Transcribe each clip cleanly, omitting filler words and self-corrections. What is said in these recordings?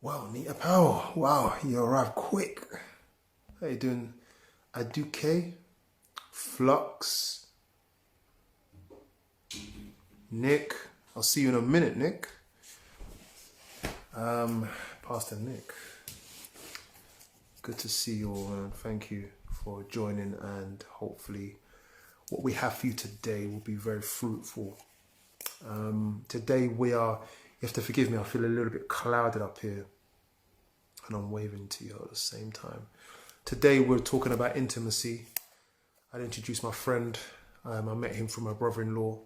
Wow, Nita Powell. Wow, you arrived quick. How you doing? Aduke, Flux, Nick. I'll see you in a minute, Nick. Pastor Nick. Good to see you all, man. Thank you for joining, and hopefully what we have for you today will be very fruitful. Today you have to forgive me, I feel a little bit clouded up here and I'm waving to you at the same time. Today we're talking about intimacy. I'd introduced my friend. I met him from my brother-in-law,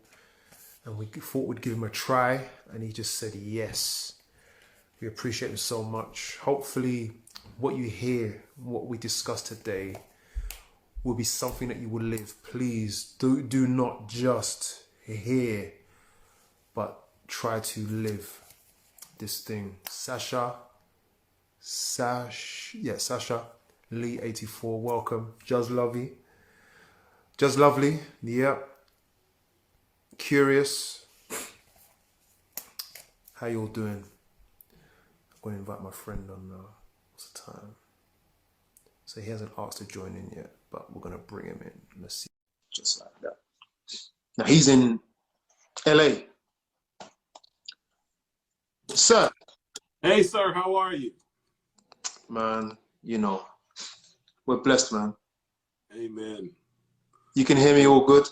and we thought we'd give him a try, and he just said yes. We appreciate him so much. Hopefully what you hear, what we discuss today, will be something that you will live. Please do not just hear, but try to live this thing. Sasha Lee 84, welcome. Just lovely, yeah. Curious, how you all doing? I'm going to invite my friend on what's the time? So he hasn't asked to join in yet, but we're going to bring him in. Let's see. Just like that. Now he's in LA. Sir. Hey, sir, how are you? Man, you know, we're blessed, man. Amen. You can hear me all good?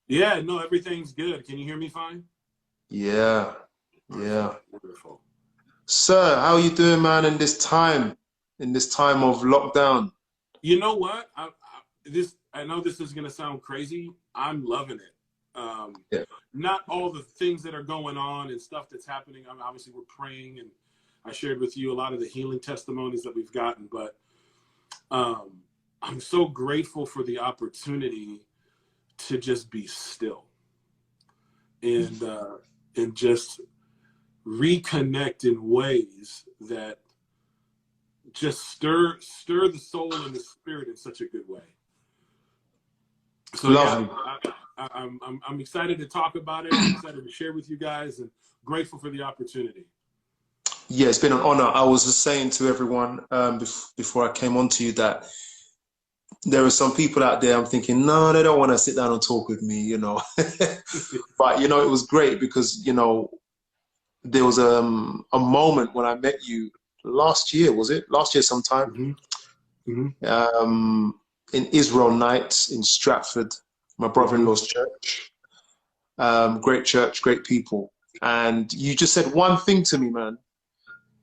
Yeah, no, everything's good. Can you hear me fine? Yeah. Wonderful. Sir, how are you doing, man, in this time of lockdown? You know what? I know this is going to sound crazy. I'm loving it. Yeah. Not all the things that are going on and stuff that's happening. I mean, obviously, we're praying, and I shared with you a lot of the healing testimonies that we've gotten, but I'm so grateful for the opportunity to just be still and just reconnect in ways that just stir the soul and the spirit in such a good way. So lovely. Yeah, I'm excited to talk about it. I'm excited to share with you guys, and grateful for the opportunity. Yeah, it's been an honor. I was just saying to everyone before I came on to you that there are some people out there I'm thinking, no, they don't want to sit down and talk with me, you know. But, you know, it was great because, you know, there was a moment when I met you last year, was it? Last year sometime. In Israel Nights in Stratford, my brother-in-law's church. Great church, great people. And you just said one thing to me, man.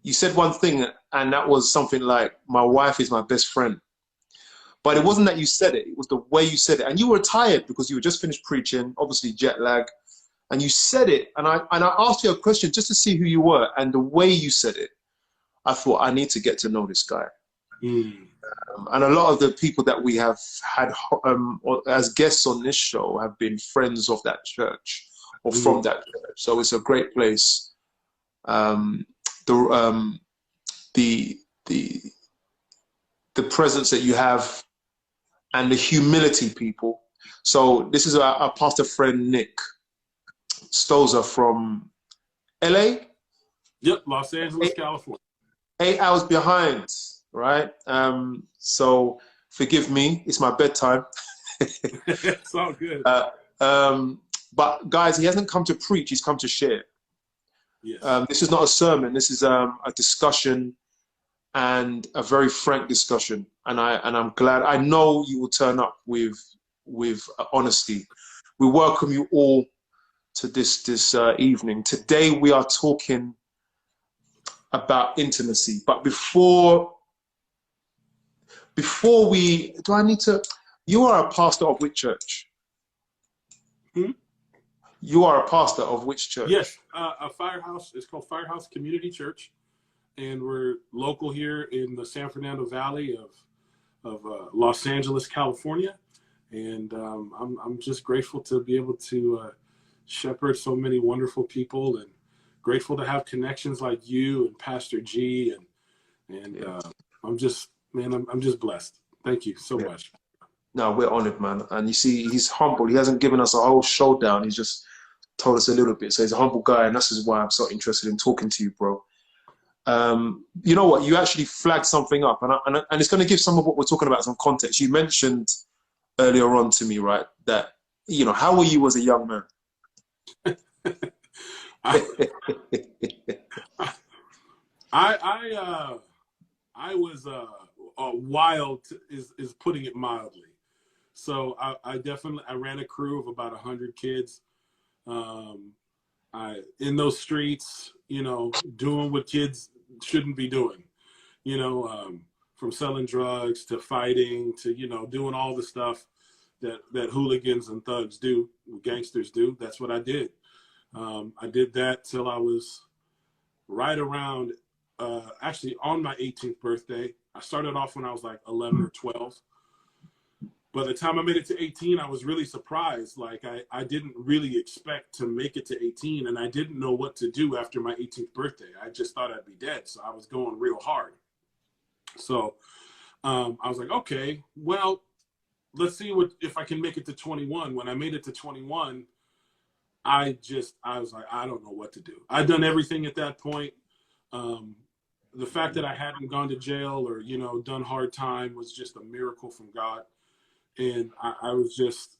You said one thing, and that was something like, my wife is my best friend. But it wasn't that you said it, it was the way you said it. And you were tired because you were just finished preaching, obviously jet lag. And you said it, and I asked you a question just to see who you were, and the way you said it, I thought, I need to get to know this guy. And a lot of the people that we have had as guests on this show have been friends of that church or from that church. So it's a great place. The presence that you have and the humility, people. So this is our pastor friend Nick Stotzer from LA. Yep, Los Angeles, California. 8 hours behind, right? So forgive me, it's my bedtime. It's all good. But guys, he hasn't come to preach, he's come to share. Yes. This is not a sermon, this is a discussion, and a very frank discussion. And I'm glad, I know you will turn up with honesty. We welcome you all to this evening. Today we are talking about intimacy. But before we, you are a pastor of which church? You are a pastor of which church? Yes, a Firehouse. It's called Firehouse Community Church, and we're local here in the San Fernando Valley of Los Angeles, California. And I'm just grateful to be able to shepherd so many wonderful people, and grateful to have connections like you and Pastor G, and I'm just blessed. Thank you so much. No, we're honored, man. And you see, he's humble. He hasn't given us a whole showdown. He's just told us a little bit. So he's a humble guy, and this is why I'm so interested in talking to you, bro. You know what? You actually flagged something up, and it's going to give some of what we're talking about some context. You mentioned earlier on to me, right, that, you know, how were you as a young man? I was wild is putting it mildly. So I definitely ran a crew of about 100 kids. I in those streets, you know, doing what kids shouldn't be doing, you know, from selling drugs to fighting to, you know, doing all the stuff that hooligans and thugs do, gangsters do. That's what I did. I did that till I was right around, actually on my 18th birthday. I started off when I was like 11 or 12. By the time I made it to 18, I was really surprised. Like I didn't really expect to make it to 18, and I didn't know what to do after my 18th birthday. I just thought I'd be dead. So I was going real hard. So I was like, okay, well, let's see if I can make it to 21. When I made it to 21, I was like, I don't know what to do. I'd done everything at that point. The fact that I hadn't gone to jail or, you know, done hard time was just a miracle from God. And I just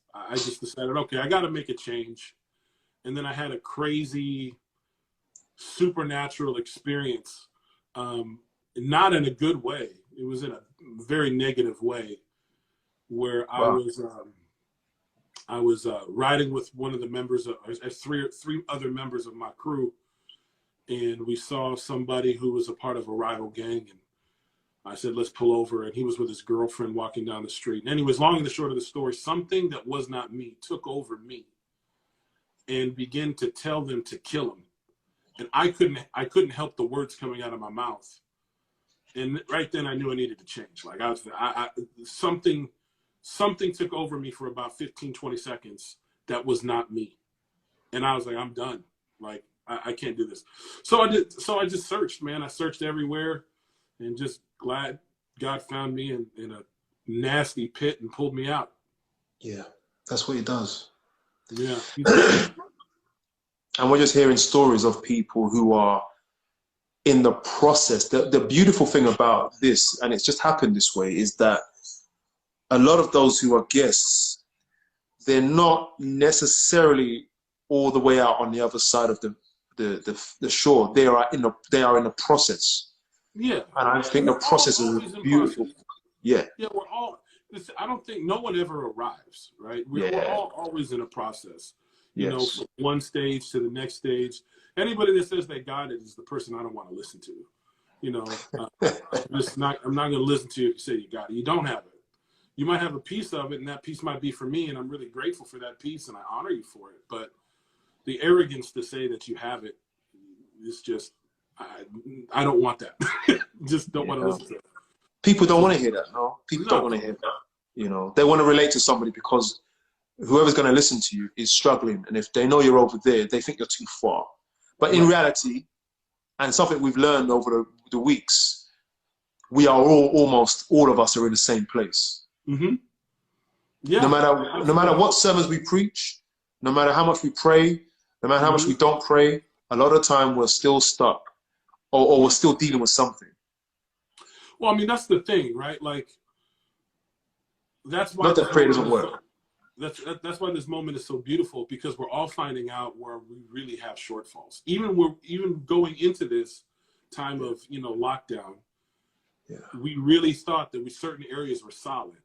decided, okay, I got to make a change. And then I had a crazy supernatural experience, not in a good way. It was in a very negative way, where wow. I was riding with one of the members of three other members of my crew, and we saw somebody who was a part of a rival gang, and I said, let's pull over. And he was with his girlfriend walking down the street. And anyways, long and the short of the story, something that was not me took over me and began to tell them to kill him. And I couldn't help the words coming out of my mouth. And right then I knew I needed to change. Like something took over me for about 15, 20 seconds that was not me. And I was like, I'm done. Like, I can't do this. So I just searched, man. I searched everywhere, and just glad God found me in a nasty pit and pulled me out. Yeah, that's what he does. Yeah. And we're just hearing stories of people who are in the process. The beautiful thing about this, and it's just happened this way, is that a lot of those who are guests, they're not necessarily all the way out on the other side of the shore. They are in the process. Yeah. And I think the process is beautiful. Yeah. Yeah, we're all, I don't think no one ever arrives, right? We're all always in a process. You know, from one stage to the next stage. Anybody that says they got it is the person I don't want to listen to. You know, I'm not going to listen to you if you say you got it. You don't have it. You might have a piece of it, and that piece might be for me, and I'm really grateful for that piece, and I honor you for it. But the arrogance to say that you have it is just, I don't want that. Just don't want to listen to it. People don't want to hear that, no? People don't want to hear that. You know, they want to relate to somebody because whoever's going to listen to you is struggling. And if they know you're over there, they think you're too far. But in reality, and something we've learned over the weeks, we are almost all of us are in the same place. Mm-hmm. Yeah. No matter what sermons we preach, no matter how much we pray, no matter how much we don't pray, a lot of the time we're still stuck, or we're still dealing with something. Well, I mean, that's the thing, right? Like, that's why. Not that prayer doesn't work. That's why this moment is so beautiful, because we're all finding out where we really have shortfalls. Even going into this time of, you know, lockdown, we really thought that certain areas were solid,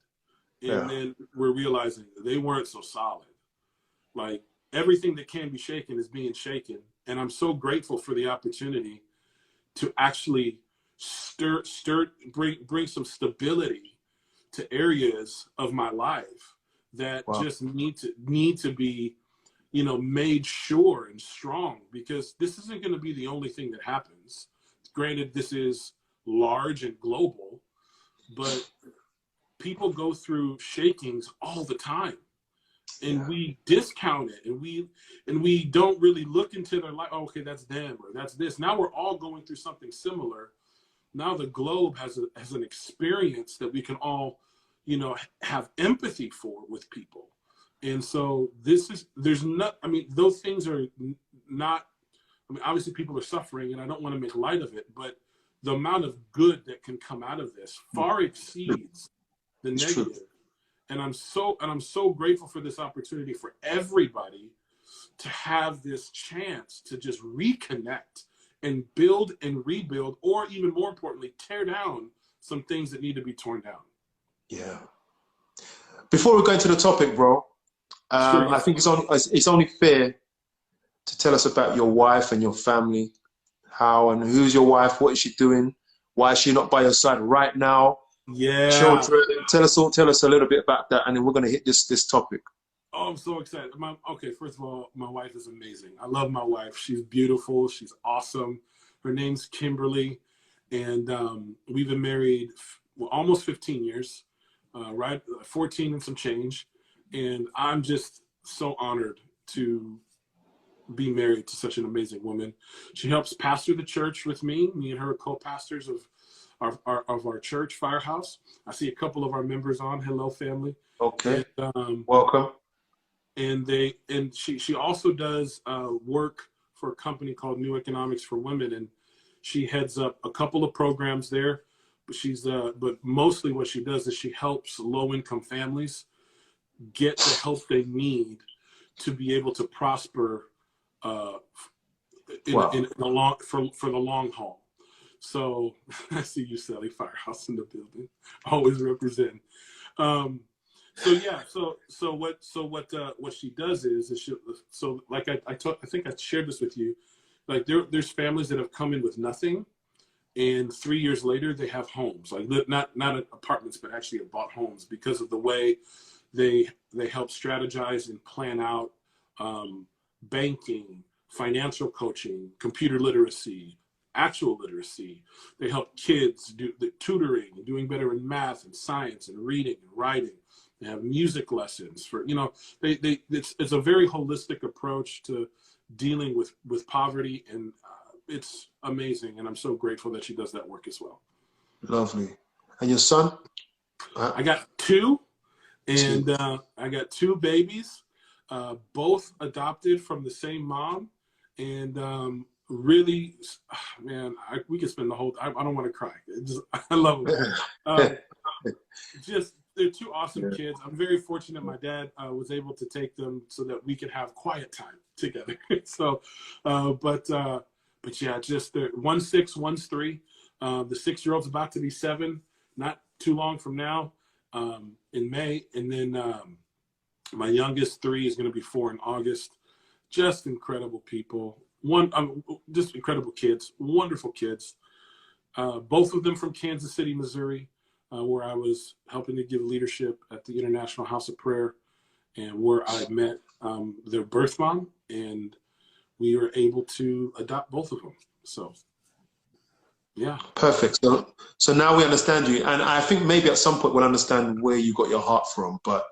and then we're realizing that they weren't so solid. Like, everything that can be shaken is being shaken, and I'm so grateful for the opportunity to actually bring some stability to areas of my life that just need to be, you know, made sure and strong, because this isn't going to be the only thing that happens. Granted, this is large and global, but people go through shakings all the time, and we discount it, and we don't really look into their life. Oh, okay, that's them, or that's this. Now we're all going through something similar. Now the globe has an experience that we can all, you know, have empathy for with people. And so I mean, those things are not, I mean, obviously people are suffering, and I don't want to make light of it, but the amount of good that can come out of this far exceeds the It's negative. true. And I'm so grateful for this opportunity for everybody to have this chance to just reconnect and build and rebuild, or even more importantly, tear down some things that need to be torn down. Yeah. Before we go into the topic, bro, Sure, I think it's only fair to tell us about your wife and your family. How and who's your wife? What is she doing? Why is she not by your side right now? yeah. Children, tell us a little bit about that, and then we're gonna hit this topic. Oh, I'm so excited. Okay, first of all, my wife is amazing. I love my wife. She's beautiful. She's awesome. Her name's Kimberly, and we've been married almost 15 years, right? 14 and some change. And I'm just so honored to be married to such an amazing woman. She helps pastor the church with me. Me and her are co-pastors of our church, Firehouse. I see a couple of our members on. Hello, family. Okay. And, Welcome. and she also does work for a company called New Economics for Women, and she heads up a couple of programs there. But mostly what she does is she helps low-income families get the help they need to be able to prosper in the long haul. So I see you, Sally, Firehouse in the building. Always represent. So what she does is like I think I shared this with you. Like there's families that have come in with nothing, and 3 years later they have homes. Like not apartments, but actually have bought homes because of the way they help strategize and plan out banking, financial coaching, computer literacy, actual literacy. They help kids do the tutoring and doing better in math and science and reading and writing. They have music lessons for, it's a very holistic approach to dealing with poverty, and it's amazing. And I'm so grateful that she does that work as well. Lovely. And your son? I got two, and I got two babies, both adopted from the same mom. And really, man, we could spend the whole, I don't want to cry. I love them. They're two awesome kids. I'm very fortunate my dad was able to take them so that we could have quiet time together. So, but yeah, just one's 6, one's 3. The 6-year-old's about to be 7, not too long from now, in May. And then my youngest 3 is going to be 4 in August. Just incredible people. Just incredible kids, wonderful kids. Both of them from Kansas City, Missouri, where I was helping to give leadership at the International House of Prayer, and where I met their birth mom, and we were able to adopt both of them. So, yeah. Perfect. So now we understand you, and I think maybe at some point we'll understand where you got your heart from. But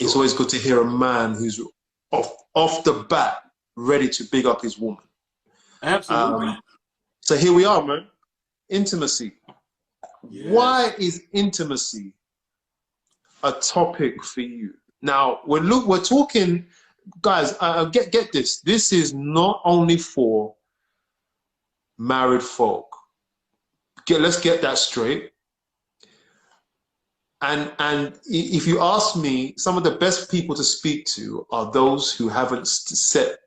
It's always good to hear a man who's off the bat ready to big up his woman. Absolutely. So here we are, man. Intimacy. Yes. Why is intimacy a topic for you? Now, we're talking, guys, get this. This is not only for married folk. Let's get that straight. And if you ask me, some of the best people to speak to are those who haven't set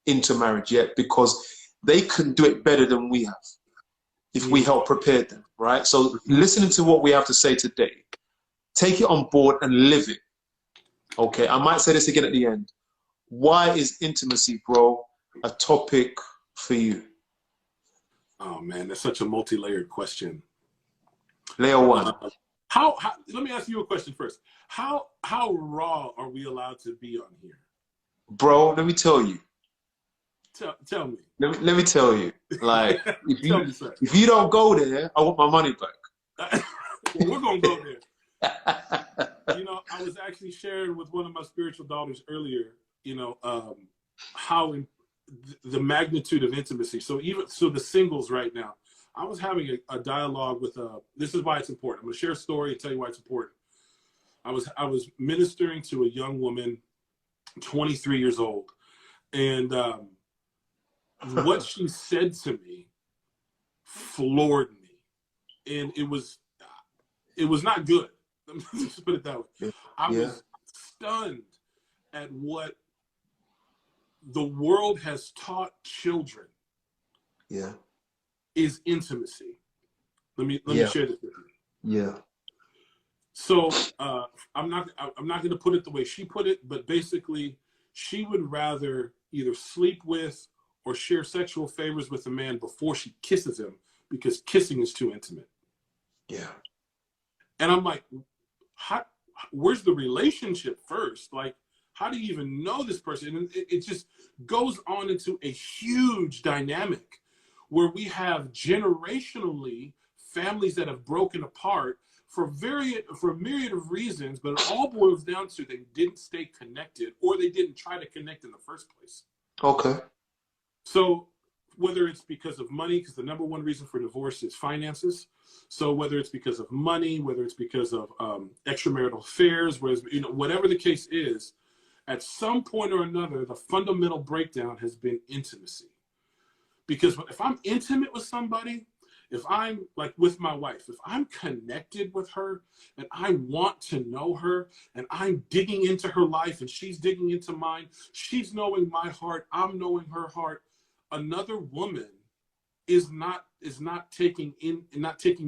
into marriage yet, because they can do it better than we have if we help prepare them, right? So listening to what we have to say today, take it on board and live it. Okay, I might say this again at the end. Why is intimacy, bro, a topic for you? Oh man, that's such a multi-layered question. Layer one. How let me ask you a question first. How raw are we allowed to be on here? Bro, let me tell you. Tell me. Let me tell you. Like, if you don't go there, I want my money back. Well, we're gonna go there. You know, I was actually sharing with one of my spiritual daughters earlier, you know, how the magnitude of intimacy. So the singles right now, I was having a dialogue with this is why it's important. I'm gonna share a story and tell you why it's important. I was ministering to a young woman, 23 years old, and what she said to me floored me. And it was not good. Let me just put it that way. Yeah. I was stunned at what the world has taught children is intimacy. Let me share this with you. Yeah. So I'm not going to put it the way she put it, but basically she would rather either sleep with or share sexual favors with a man before she kisses him because kissing is too intimate. Yeah. And I'm like, where's the relationship first? Like, how do you even know this person? And it just goes on into a huge dynamic where we have generationally families that have broken apart for a myriad of reasons, but it all boils down to they didn't stay connected or they didn't try to connect in the first place. Okay. So whether it's because of money, because the number one reason for divorce is finances. So whether it's because of money, whether it's because of extramarital affairs, whatever the case is, at some point or another, the fundamental breakdown has been intimacy. Because if I'm intimate with somebody, if I'm like with my wife, if I'm connected with her and I want to know her and I'm digging into her life and she's digging into mine, she's knowing my heart, I'm knowing her heart, another woman is not taking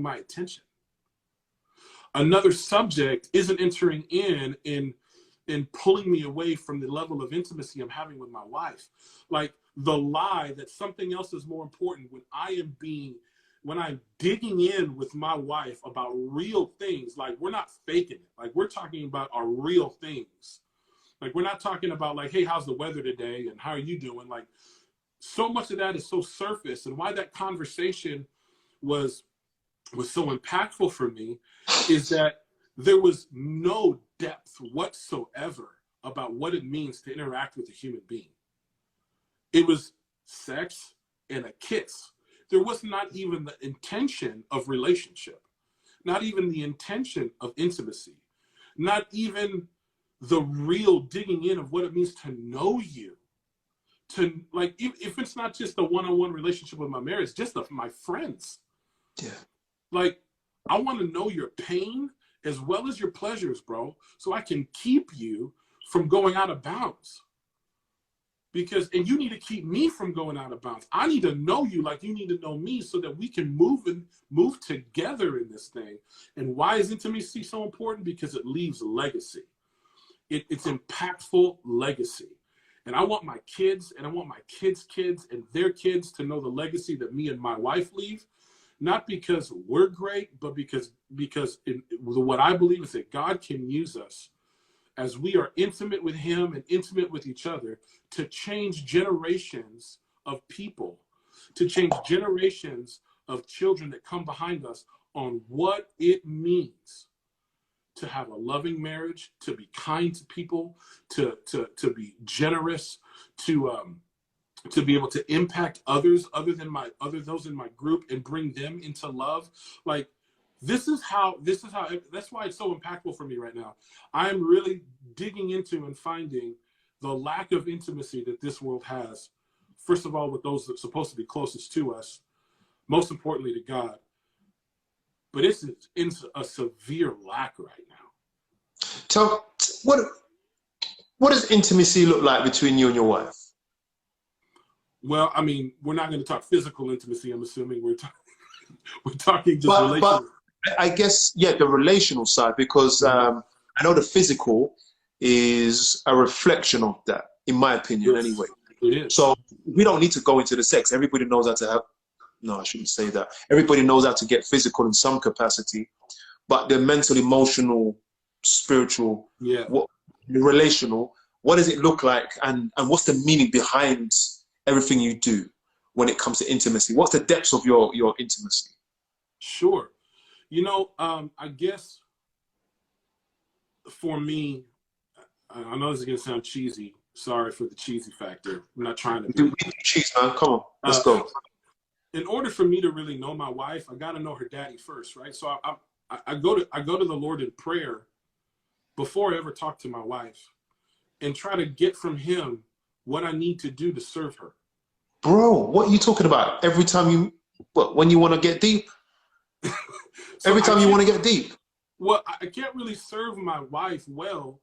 my attention. Another subject isn't entering in pulling me away from the level of intimacy I'm having with my wife. Like the lie that something else is more important when I'm digging in with my wife about real things. Like we're not faking it. Like we're talking about our real things. Like we're not talking about like, hey, how's the weather today? And how are you doing? Like so much of that is so surface, and why that conversation was so impactful for me is that there was no depth whatsoever about what it means to interact with a human being. It was sex and a kiss. There was not even the intention of relationship, not even the intention of intimacy, not even the real digging in of what it means to know you. To like, if it's not just a one-on-one relationship with my marriage, just my friends. Yeah. Like, I want to know your pain as well as your pleasures, bro, so I can keep you from going out of bounds. And you need to keep me from going out of bounds. I need to know you like you need to know me so that we can move together in this thing. And why is intimacy so important? Because it leaves legacy. It's impactful legacy. And I want my kids and I want my kids' kids and their kids to know the legacy that me and my wife leave. Not because we're great, but because what I believe is that God can use us as we are intimate with him and intimate with each other to change generations of people, to change generations of children that come behind us on what it means to have a loving marriage, to be kind to people, to be generous, to be able to impact others those in my group and bring them into love. Like that's why it's so impactful for me right now. I'm really digging into and finding the lack of intimacy that this world has. First of all, with those that are supposed to be closest to us, most importantly to God. But it's in a severe lack right now. So what does intimacy look like between you and your wife? Well, I mean, we're not going to talk physical intimacy. I'm assuming we're talking just relational. But I guess, the relational side, because I know the physical is a reflection of that, in my opinion, anyway. It is. So we don't need to go into the sex. Everybody knows how to have. No, I shouldn't say that. Everybody knows how to get physical in some capacity, but the mental, emotional, spiritual, relational, what does it look like, and what's the meaning behind everything you do when it comes to intimacy? What's the depths of your intimacy? Sure. I guess for me, I know this is going to sound cheesy. Sorry for the cheesy factor. I'm not trying to do cheese, man. Come on, let's go. In order for me to really know my wife, I got to know her daddy first, right? So I go to the Lord in prayer before I ever talk to my wife and try to get from him what I need to do to serve her. Bro, what are you talking about? Every time But when you want to get deep, So every time you want to get deep. Well, I can't really serve my wife well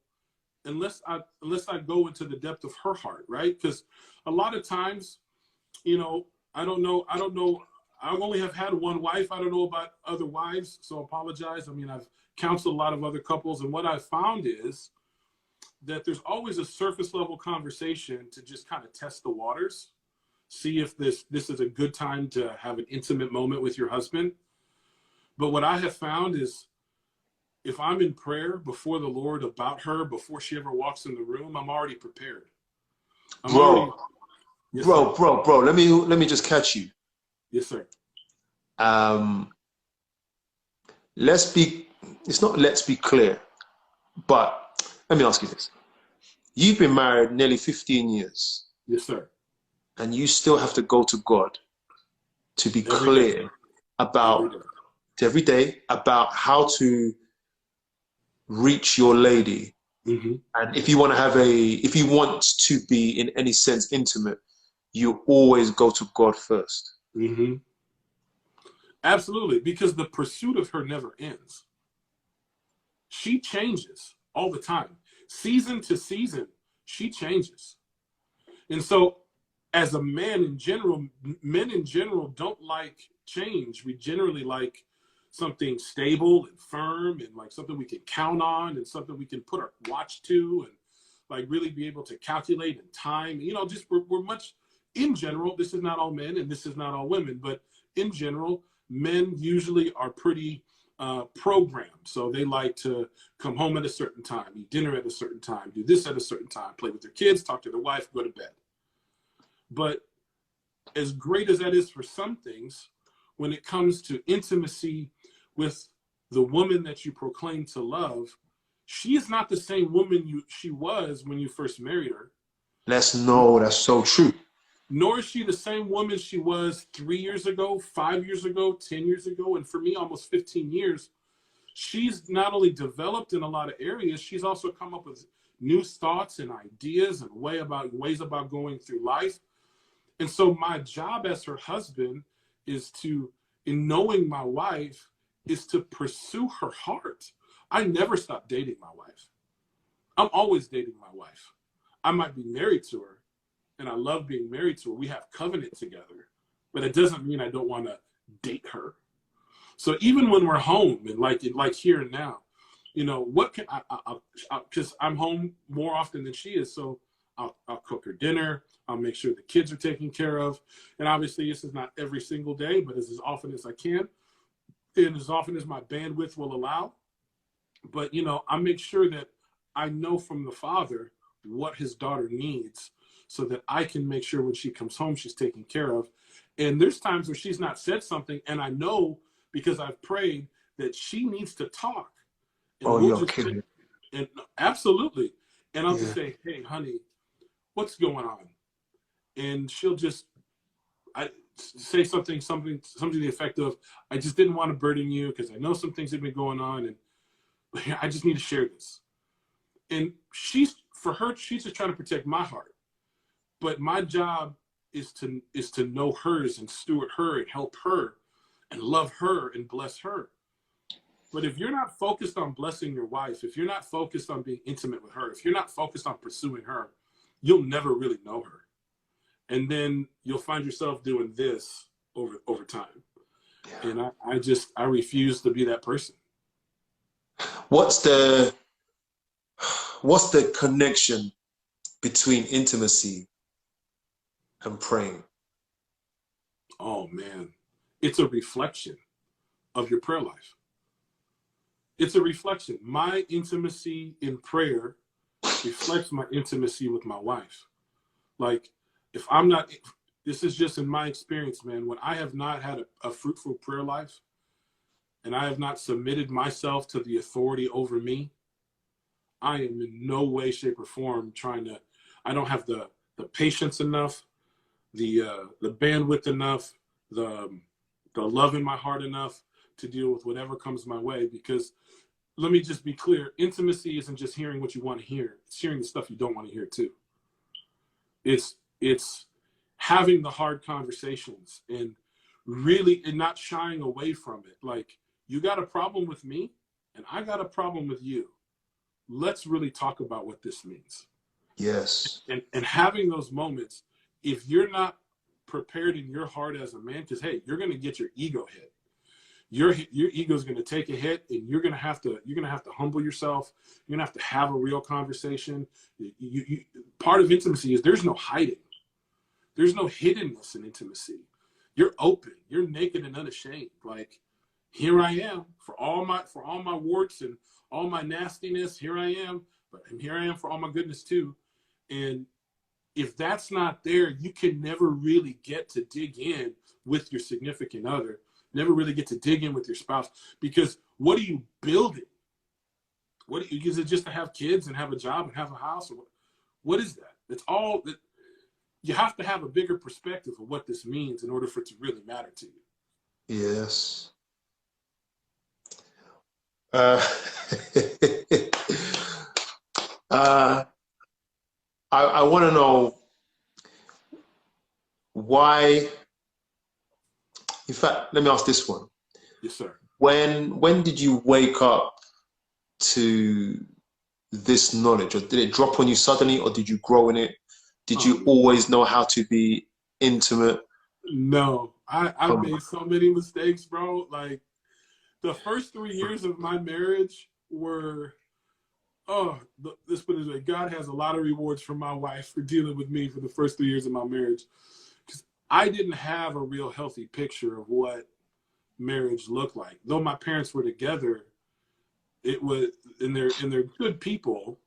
unless I go into the depth of her heart, right? Because a lot of times, you know, I don't know. I only have had one wife. I don't know about other wives, so I apologize. I mean, I've counseled a lot of other couples, and what I've found is that there's always a surface level conversation to just kind of test the waters, see if this is a good time to have an intimate moment with your husband. But what I have found is, if I'm in prayer before the Lord about her, before she ever walks in the room, I'm already prepared. Yes, Bro, let me just catch you. Yes, sir. Let's be clear, but let me ask you this. You've been married nearly 15 years. Yes, sir. And you still have to go to God to be clear about every day about how to reach your lady. Mm-hmm. And if you want to be in any sense intimate, you always go to God first. Mm-hmm. Absolutely, because the pursuit of her never ends. She changes all the time. Season to season, she changes. And so as a man in general, men in general don't like change. We generally like something stable and firm and like something we can count on and something we can put our watch to and like really be able to calculate and time. You know, just we're much, in general, this is not all men and this is not all women, but in general, men usually are pretty programmed. So they like to come home at a certain time, eat dinner at a certain time, do this at a certain time, play with their kids, talk to their wife, go to bed. But as great as that is for some things, when it comes to intimacy with the woman that you proclaim to love, she is not the same woman she was when you first married her. That's so true. Nor is she the same woman she was 3 years ago, 5 years ago, 10 years ago, and for me, almost 15 years. She's not only developed in a lot of areas, she's also come up with new thoughts and ideas and ways about going through life. And so my job as her husband is to, in knowing my wife, is to pursue her heart. I never stop dating my wife. I'm always dating my wife. I might be married to her, and I love being married to her. We have covenant together, but it doesn't mean I don't want to date her. So even when we're home and like here and now, you know, what can because I'm home more often than she is. So I'll cook her dinner. I'll make sure the kids are taken care of. And obviously this is not every single day, but as often as I can and as often as my bandwidth will allow. But, you know, I make sure that I know from the father what his daughter needs so that I can make sure when she comes home, she's taken care of. And there's times where she's not said something and I know because I've prayed that she needs to talk. And you're kidding. And absolutely. And I'll just say, hey, honey, what's going on? And she'll just say something to the effect of, I just didn't want to burden you because I know some things have been going on and I just need to share this. And she's just trying to protect my heart. But my job is to know hers and steward her and help her and love her and bless her. But if you're not focused on blessing your wife, if you're not focused on being intimate with her, if you're not focused on pursuing her, you'll never really know her. And then you'll find yourself doing this over time. Yeah. And I refuse to be that person. What's the connection between intimacy and praying? Oh man, it's a reflection of your prayer life. It's a reflection. My intimacy in prayer reflects my intimacy with my wife. Like, if I'm not, this is just in my experience, man, when I have not had a fruitful prayer life and I have not submitted myself to the authority over me, I am in no way, shape, or form I don't have the patience enough, the bandwidth enough, the love in my heart enough to deal with whatever comes my way. Because let me just be clear, intimacy isn't just hearing what you want to hear. It's hearing the stuff you don't want to hear too. It's having the hard conversations and really, and not shying away from it. Like, you got a problem with me and I got a problem with you. Let's really talk about what this means. Yes. And having those moments, if you're not prepared in your heart as a man, because hey, you're going to get your ego hit. Your ego is going to take a hit, and you're going to have to humble yourself. You're going to have a real conversation. Part of intimacy is there's no hiding. There's no hiddenness in intimacy. You're open. You're naked and unashamed. Like, here I am for all my warts and all my nastiness. Here I am, but here I am for all my goodness too. And if that's not there, you can never really get to dig in with your significant other. Never really get to dig in with your spouse, because what are you building? Is it just to have kids and have a job and have a house? Or what is that? It's all that. You have to have a bigger perspective of what this means in order for it to really matter to you. Yes. I want to know why. In fact, let me ask this one. Yes, sir. When did you wake up to this knowledge, or did it drop on you suddenly, or did you grow in it? Did you always know how to be intimate? No, I made so many mistakes, bro. Like, the first 3 years of my marriage were, let's put it this way, God has a lot of rewards for my wife for dealing with me for the first 3 years of my marriage. Because I didn't have a real healthy picture of what marriage looked like. Though my parents were together, it was, and they're good people.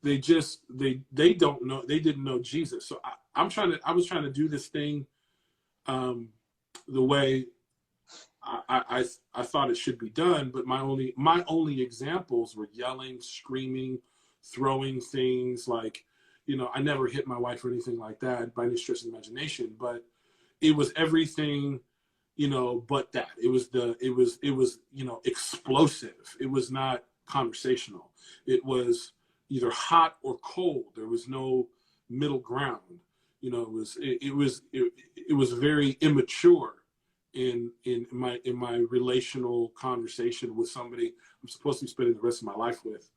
They don't know, they didn't know Jesus. So I was trying to do this thing the way I thought it should be done, but my only examples were yelling, screaming, throwing things. Like, I never hit my wife or anything like that by any stretch of the imagination, but it was everything, but that. It was explosive. It was not conversational. It was either hot or cold. There was no middle ground. It was very immature in my relational conversation with somebody I'm supposed to be spending the rest of my life with.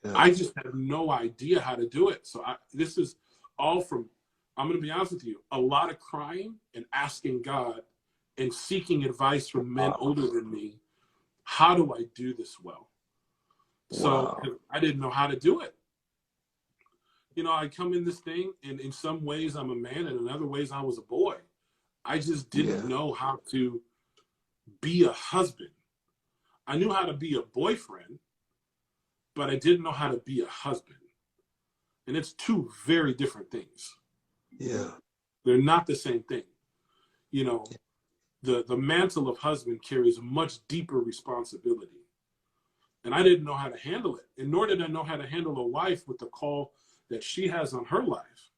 Yeah. I just had no idea how to do it. So this is all from, I'm going to be honest with you, a lot of crying and asking God and seeking advice from men older than me. How do I do this well? So I didn't know how to do it. I come in this thing, and in some ways I'm a man, and in other ways I was a boy. I just didn't know how to be a husband. I knew how to be a boyfriend, but I didn't know how to be a husband. And it's two very different things. Yeah. They're not the same thing. The mantle of husband carries a much deeper responsibility. And I didn't know how to handle it. And nor did I know how to handle a wife with the call that she has on her life.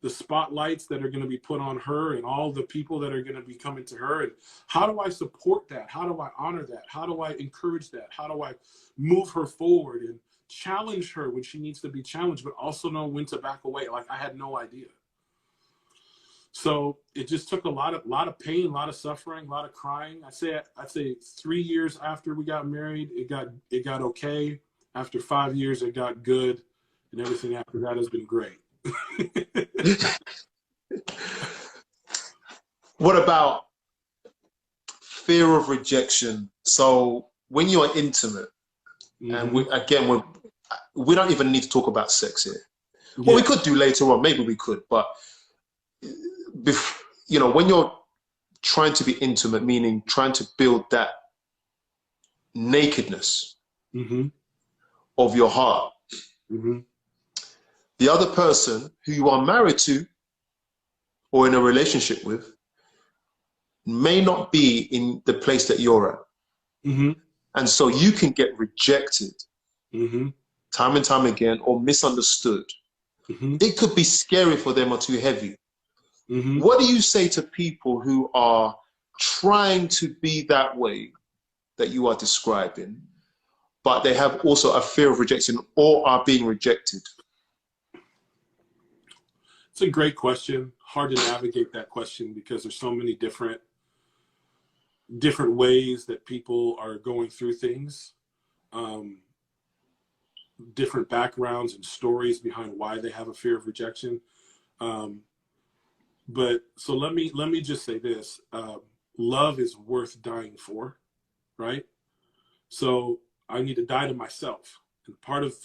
The spotlights that are going to be put on her and all the people that are going to be coming to her. And how do I support that? How do I honor that? How do I encourage that? How do I move her forward and challenge her when she needs to be challenged, but also know when to back away? Like, I had no idea. So it just took a lot of pain, a lot of suffering, a lot of crying. I'd say 3 years after we got married, it got okay. After 5 years, it got good. And everything after that has been great. What about fear of rejection? So when you're intimate, and we don't even need to talk about sex here. Well, we could do later on, maybe we could, but when you're trying to be intimate, meaning trying to build that nakedness of your heart, the other person who you are married to or in a relationship with may not be in the place that you're at. And so you can get rejected time and time again, or misunderstood. It could be scary for them or too heavy. What do you say to people who are trying to be that way that you are describing, but they have also a fear of rejection or are being rejected? It's a great question. hard to navigate that question because there's so many different ways that people are going through things, different backgrounds and stories behind why they have a fear of rejection. But so let me just say this: love is worth dying for, right? So I need to die to myself, and part of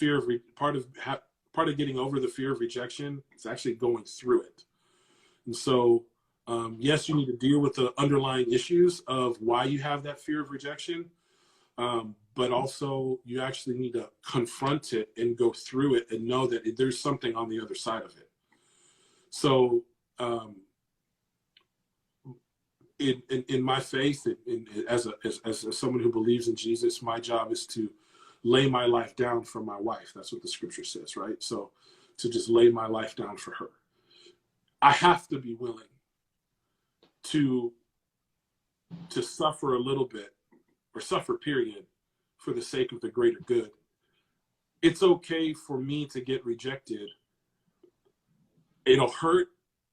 getting over the fear of rejection is actually going through it. And so, yes, you need to deal with the underlying issues of why you have that fear of rejection, but also you actually need to confront it and go through it and know that there's something on the other side of it. So, in my faith, as someone who believes in Jesus, my job is to lay my life down for my wife. That's what the scripture says, right? So to just lay my life down for her. I have to be willing to suffer a little bit, or suffer, period, for the sake of the greater good. It's okay for me to get rejected. It'll hurt.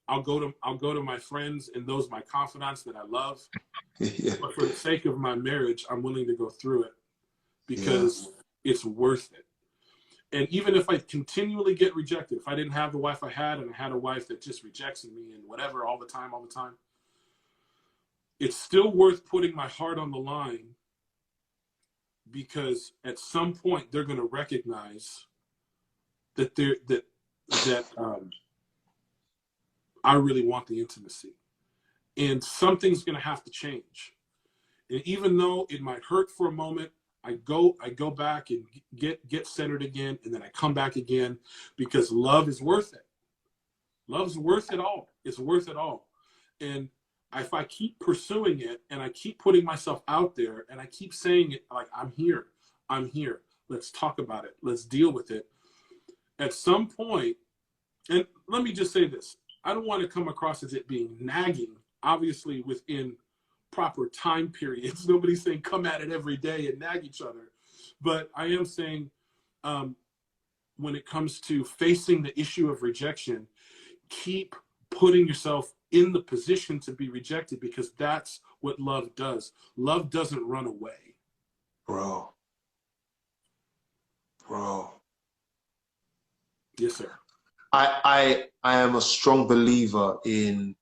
I'll go to my friends and those my confidants that I love. Yeah. But for the sake of my marriage, I'm willing to go through it because it's worth it. And even if I continually get rejected, if I didn't have the wife I had and I had a wife that just rejects me and whatever all the time, it's still worth putting my heart on the line, because at some point they're going to recognize that I really want the intimacy, and something's going to have to change. And even though it might hurt for a moment, I go back and get centered again, and then I come back again, because love is worth it. Love's worth it all. It's worth it all. And if I keep pursuing it and I keep putting myself out there and I keep saying it like, I'm here, let's talk about it, let's deal with it. At some point, and let me just say this, I don't want to come across as it being nagging, obviously within proper time periods. Nobody's saying come at it every day and nag each other. But I am saying when it comes to facing the issue of rejection, keep putting yourself in the position to be rejected, because that's what love does. Love doesn't run away. Bro. Yes, sir. I am a strong believer in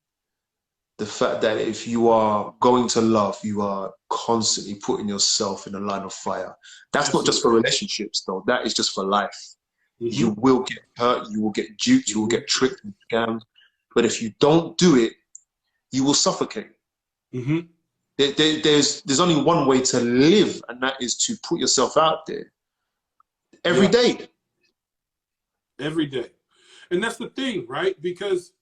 the fact that if you are going to love, you are constantly putting yourself in a line of fire. That's not just for relationships, though. That is just for life. Mm-hmm. You will get hurt, you will get duped, you will get tricked and scammed. But if you don't do it, you will suffocate. Mm-hmm. There's only one way to live, and that is to put yourself out there every day. Every day. And that's the thing, right? Because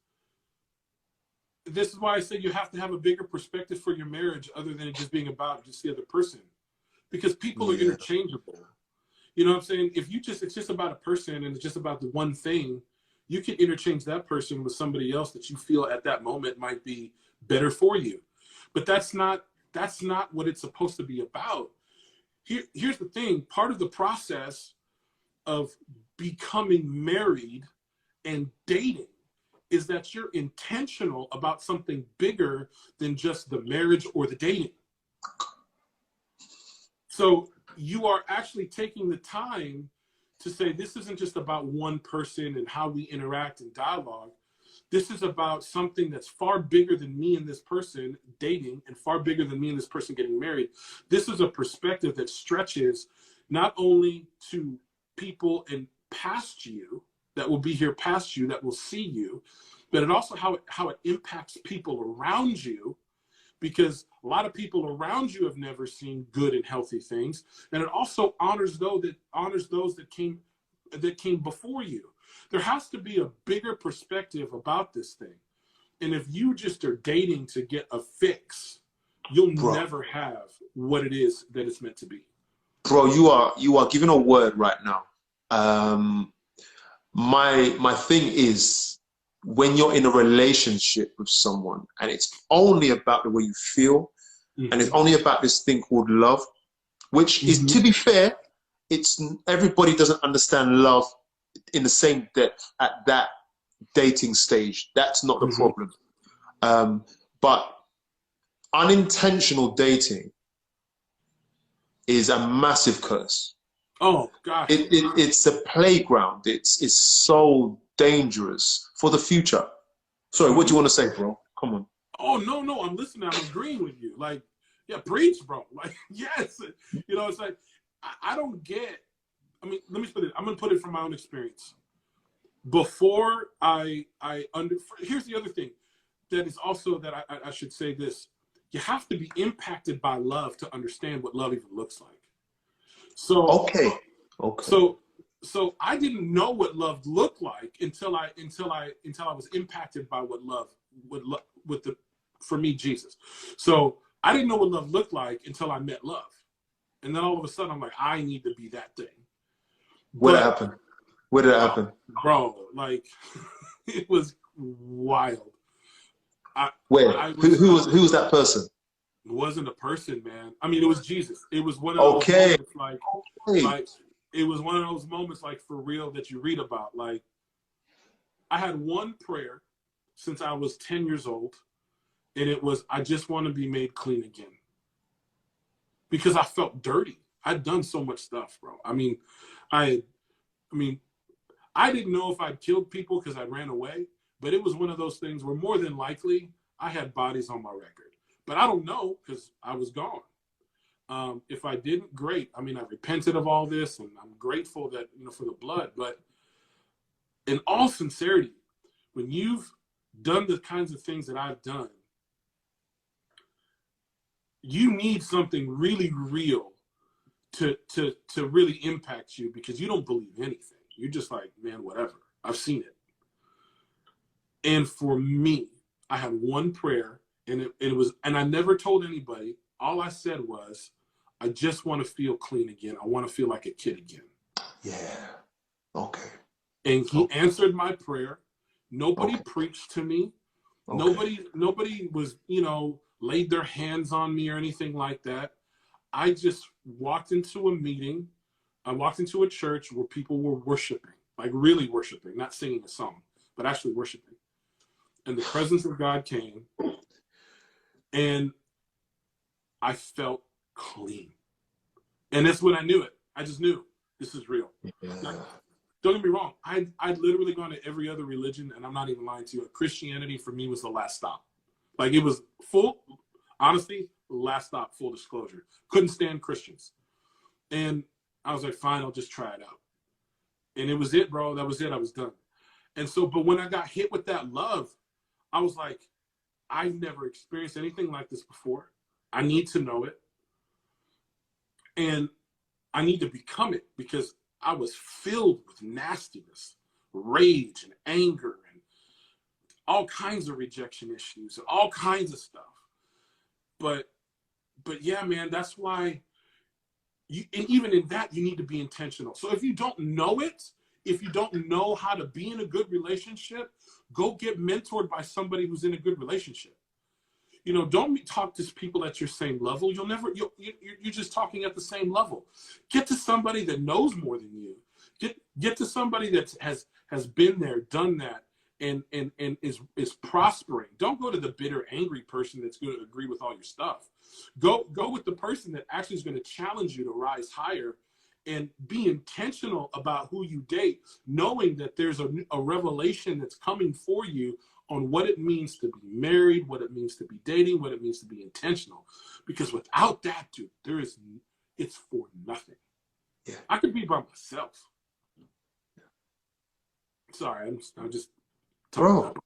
this is why I say you have to have a bigger perspective for your marriage, other than it just being about just the other person. Because people are interchangeable. You know what I'm saying? If it's just about a person and it's just about the one thing, you can interchange that person with somebody else that you feel at that moment might be better for you. But that's not what it's supposed to be about. Here's the thing. Part of the process of becoming married and dating is that you're intentional about something bigger than just the marriage or the dating. So you are actually taking the time to say, this isn't just about one person and how we interact and dialogue. This is about something that's far bigger than me and this person dating, and far bigger than me and this person getting married. This is a perspective that stretches not only to people in past you, that will be here past you, that will see you, but it also how it impacts people around you, because a lot of people around you have never seen good and healthy things. And it also honors those that came before you. There has to be a bigger perspective about this thing. And if you just are dating to get a fix, you'll never have what it is that it's meant to be. Bro, you are giving a word right now. My thing is, when you're in a relationship with someone and it's only about the way you feel, mm-hmm. and it's only about this thing called love, which mm-hmm. is, to be fair, everybody doesn't understand love in the same depth at that dating stage. That's not the Mhm. problem. But unintentional dating is a massive curse. Oh gosh. It's a playground. It's so dangerous for the future. Sorry, what do you want to say, bro? Come on. Oh no, I'm listening. I'm agreeing with you. Like, yeah, preach, bro. Like, yes. You know, it's like I don't get. I mean, let me put it. I'm gonna put it from my own experience. Before here's the other thing that is also that I should say this. You have to be impacted by love to understand what love even looks like. So Okay. so I didn't know what love looked like until I was impacted by what love with the for me Jesus. So I didn't know what love looked like until I met love, and then all of a sudden I'm like, I need to be that thing. Where did it happen? Where did it happen? Bro, like it was wild. Where? Who was that person? It wasn't a person, man. I mean, it was Jesus. It was one of those moments, like it was one of those moments, like for real, that you read about. Like, I had one prayer since I was 10 years old, and it was, I just want to be made clean again, because I felt dirty. I'd done so much stuff, bro. I mean, I didn't know if I'd killed people because I ran away, but it was one of those things where more than likely I had bodies on my record. But I don't know because I was gone. If I didn't, great. I mean, I repented of all this, and I'm grateful that, you know, for the blood. But in all sincerity, when you've done the kinds of things that I've done, you need something really real to really impact you, because you don't believe anything. You're just like, man, whatever. I've seen it. And for me, I had one prayer, and it was, and I never told anybody. All I said was, I just want to feel clean again. I want to feel like a kid again. Yeah. Okay. And he answered my prayer. Nobody preached to me. Okay. Nobody was, you know, laid their hands on me or anything like that. I just walked into a meeting. I walked into a church where people were worshiping, like really worshiping, not singing a song, but actually worshiping. And the presence of God came, and I felt clean. And that's when I knew it. I just knew this is real. Yeah. Now, don't get me wrong. I'd literally gone to every other religion, and I'm not even lying to you. Christianity for me was the last stop. Like, it was full, honestly, last stop, full disclosure. Couldn't stand Christians. And I was like, fine, I'll just try it out. And it was it, bro. That was it. I was done. And so, but when I got hit with that love, I was like, I never experienced anything like this before. I need to know it. And I need to become it, because I was filled with nastiness, rage, and anger, and all kinds of rejection issues, and all kinds of stuff. But yeah, man, that's why and even in that, you need to be intentional. So if you don't know it, if you don't know how to be in a good relationship, go get mentored by somebody who's in a good relationship. You know, don't talk to people at your same level. You're just talking at the same level. Get to somebody that knows more than you. Get to somebody that has been there, done that, and is prospering. Don't go to the bitter, angry person that's going to agree with all your stuff. Go with the person that actually is going to challenge you to rise higher, and be intentional about who you date, knowing that there's a revelation that's coming for you on what it means to be married, what it means to be dating, what it means to be intentional. Because without that, dude, it's for nothing. Yeah. I could be by myself. Sorry, I'm just talking about.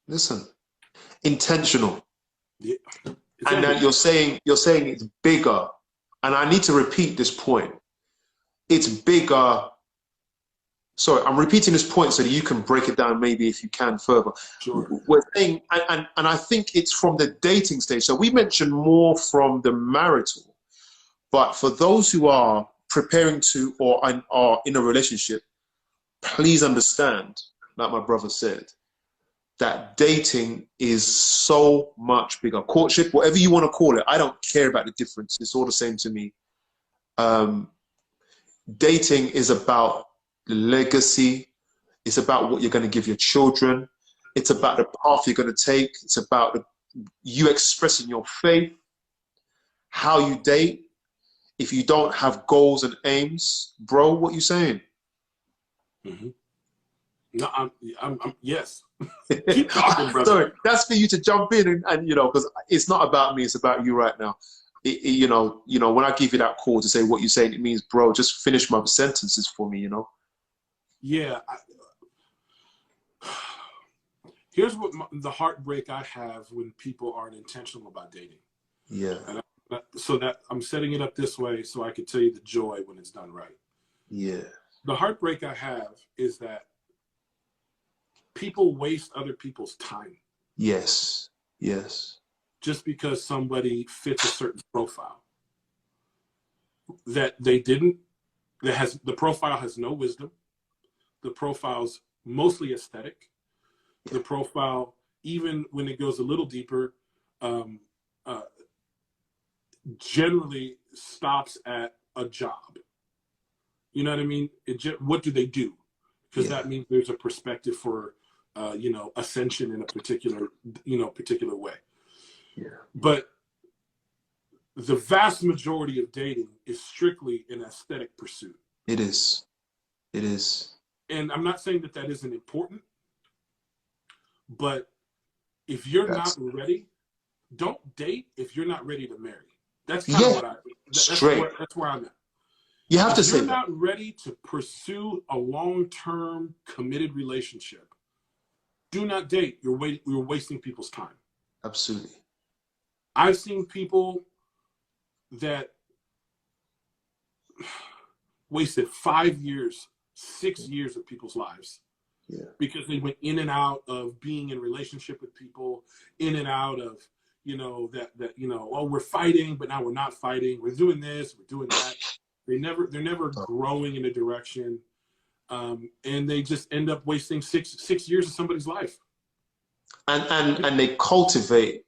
Listen, intentional. Yeah. And now you're saying it's bigger. And I need to repeat this point. It's bigger. Sorry, I'm repeating this point so that you can break it down, maybe, if you can, further. Sure. We're saying, and I think it's from the dating stage. So we mentioned more from the marital, but for those who are preparing to or are in a relationship, please understand, like my brother said, that dating is so much bigger. Courtship, whatever you want to call it, I don't care about the difference. It's all the same to me. Dating is about legacy. It's about what you're going to give your children. It's about the path you're going to take. It's about you expressing your faith, how you date. If you don't have goals and aims, bro, what you saying? Mm-hmm. No, I'm yes. Keep talking, brother. Sorry, that's for you to jump in and you know, because it's not about me, it's about you right now. You know, when I give you that call to say what you're saying, it means, bro, just finish my sentences for me, you know? Yeah. Here's what the heartbreak I have when people aren't intentional about dating. Yeah. And so that I'm setting it up this way so I can tell you the joy when it's done right. Yeah. The heartbreak I have is that people waste other people's time. Yes. Yes. Just because somebody fits a certain profile that they didn't, the profile has no wisdom. The profile's mostly aesthetic. The profile, even when it goes a little deeper, generally stops at a job. You know what I mean? What do they do? Because that means there's a perspective for, ascension in a particular way. Yeah. But the vast majority of dating is strictly an aesthetic pursuit. It is. It is. And I'm not saying that isn't important, but if you're not ready, don't date if you're not ready to marry. That's kind of what that's where I'm at. You have to say that. If you're not ready to pursue a long-term committed relationship, do not date. You're wasting people's time. Absolutely. I've seen people that wasted 5 years, 6 years of people's lives. Yeah. Because they went in and out of being in relationship with people, in and out of, we're fighting, but now we're not fighting. We're doing this, we're doing that. They're never growing in a direction. And they just end up wasting six years of somebody's life. And they cultivate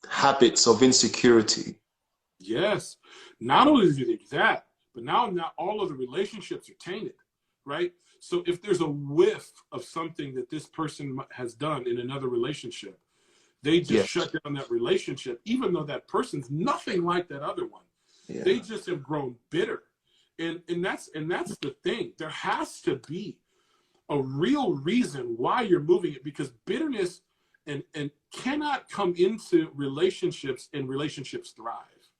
habits of insecurity. Yes. Not only do they do that, but now not all of the relationships are tainted, right? So if there's a whiff of something that this person has done in another relationship, they just shut down that relationship, even though that person's nothing like that other one. Yeah. They just have grown bitter. And that's the thing. There has to be a real reason why you're moving it, because bitterness and cannot come into relationships and relationships thrive.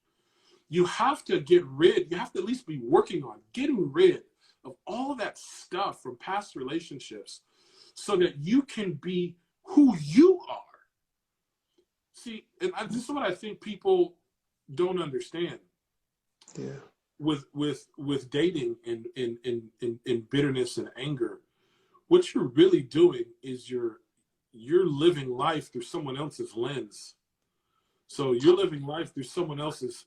You have to you have to at least be working on getting rid of all of that stuff from past relationships so that you can be who you are. See, and this is what I think people don't understand. Yeah. With dating and in bitterness and anger, what you're really doing is you're living life through someone else's lens. So you're living life through someone else's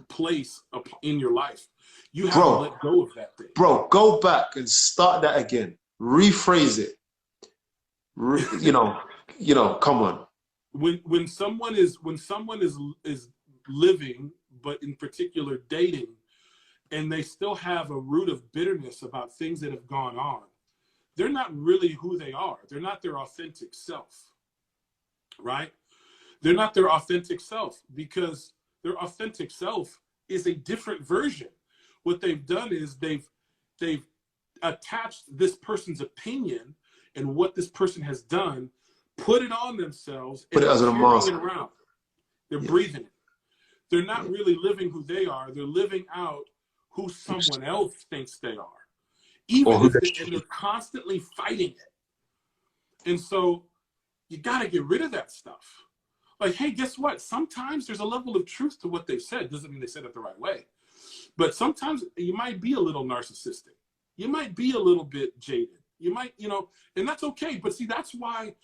place in your life. You have to let go of that thing. Bro, go back and start that again. Rephrase it. Come on. When someone is living, but in particular dating, and they still have a root of bitterness about things that have gone on, they're not really who they are. They're not their authentic self, right? They're not their authentic self, because their authentic self is a different version. What they've done is they've attached this person's opinion and what this person has done, put it on themselves, and put it as a mask around. They're breathing it. They're not really living who they are. They're living out who someone else thinks they are. And they're constantly fighting it. And so you got to get rid of that stuff. Like, hey, guess what? Sometimes there's a level of truth to what they've said. Doesn't mean they said it the right way. But sometimes you might be a little narcissistic. You might be a little bit jaded. You might, and that's okay. But see, that's why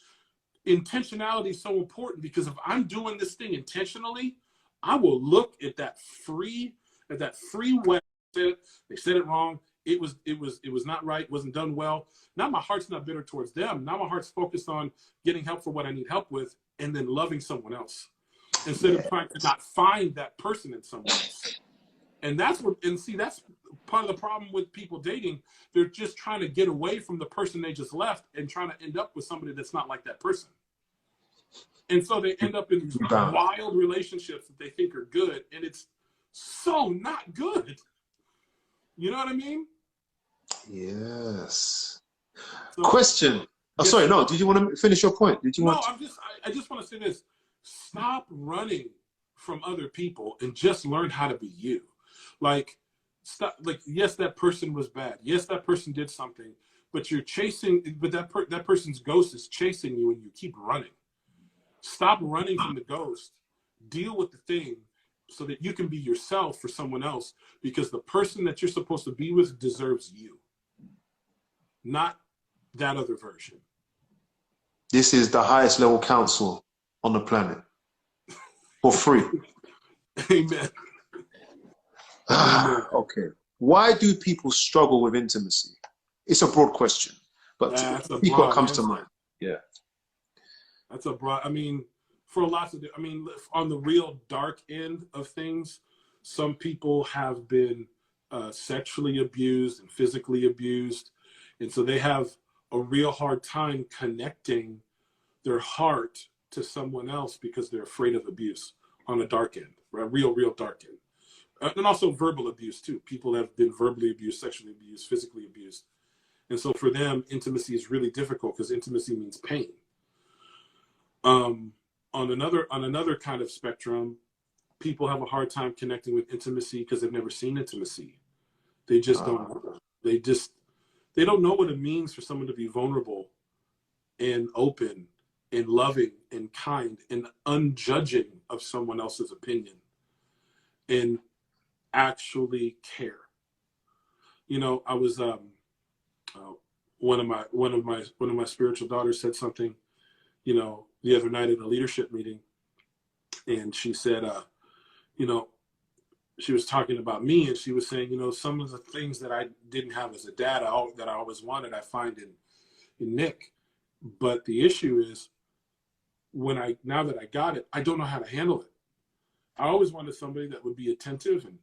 intentionality is so important, because if I'm doing this thing intentionally, I will look at that free way. They said it wrong. It was not right. Wasn't done well. Now my heart's not bitter towards them. Now my heart's focused on getting help for what I need help with, and then loving someone else instead of trying to not find that person in someone else. And that's what, and see, that's part of the problem with people dating. They're just trying to get away from the person they just left and trying to end up with somebody that's not like that person. And so they end up in these wild relationships that they think are good, and it's so not good. You know what I mean? Yes. So, Question. Oh, yes, sorry. No. Did you want to finish your point? Did you no, want? I just want to say this. Stop running from other people and just learn how to be you. Like, stop. Like, yes, that person was bad. Yes, that person did something. But you're chasing. But that person's ghost is chasing you, and you keep running. Stop running from the ghost. Deal with the thing, so that you can be yourself for someone else. Because the person that you're supposed to be with deserves you, not that other version. This is the highest level counsel on the planet, for free. Amen. Okay. Why do people struggle with intimacy? It's a broad question, but speak what comes to mind. Yeah. That's a broad, I mean, for lots of, I mean, on the real dark end of things, some people have been sexually abused and physically abused. And so they have a real hard time connecting their heart to someone else because they're afraid of abuse on a dark end, right? Real dark end. And also verbal abuse too. People have been verbally abused, sexually abused, physically abused. And so for them, intimacy is really difficult because intimacy means pain. On another kind of spectrum, people have a hard time connecting with intimacy because they've never seen intimacy. They just don't know. They don't know what it means for someone to be vulnerable and open and loving and kind and unjudging of someone else's opinion and actually care. You know, I was one of my spiritual daughters said something, you know, the other night at a leadership meeting, and she said, you know, she was talking about me, and she was saying, you know, some of the things that I didn't have as a dad, that I always wanted, I find in Nick. But the issue is, now that I got it, I don't know how to handle it. I always wanted somebody that would be attentive and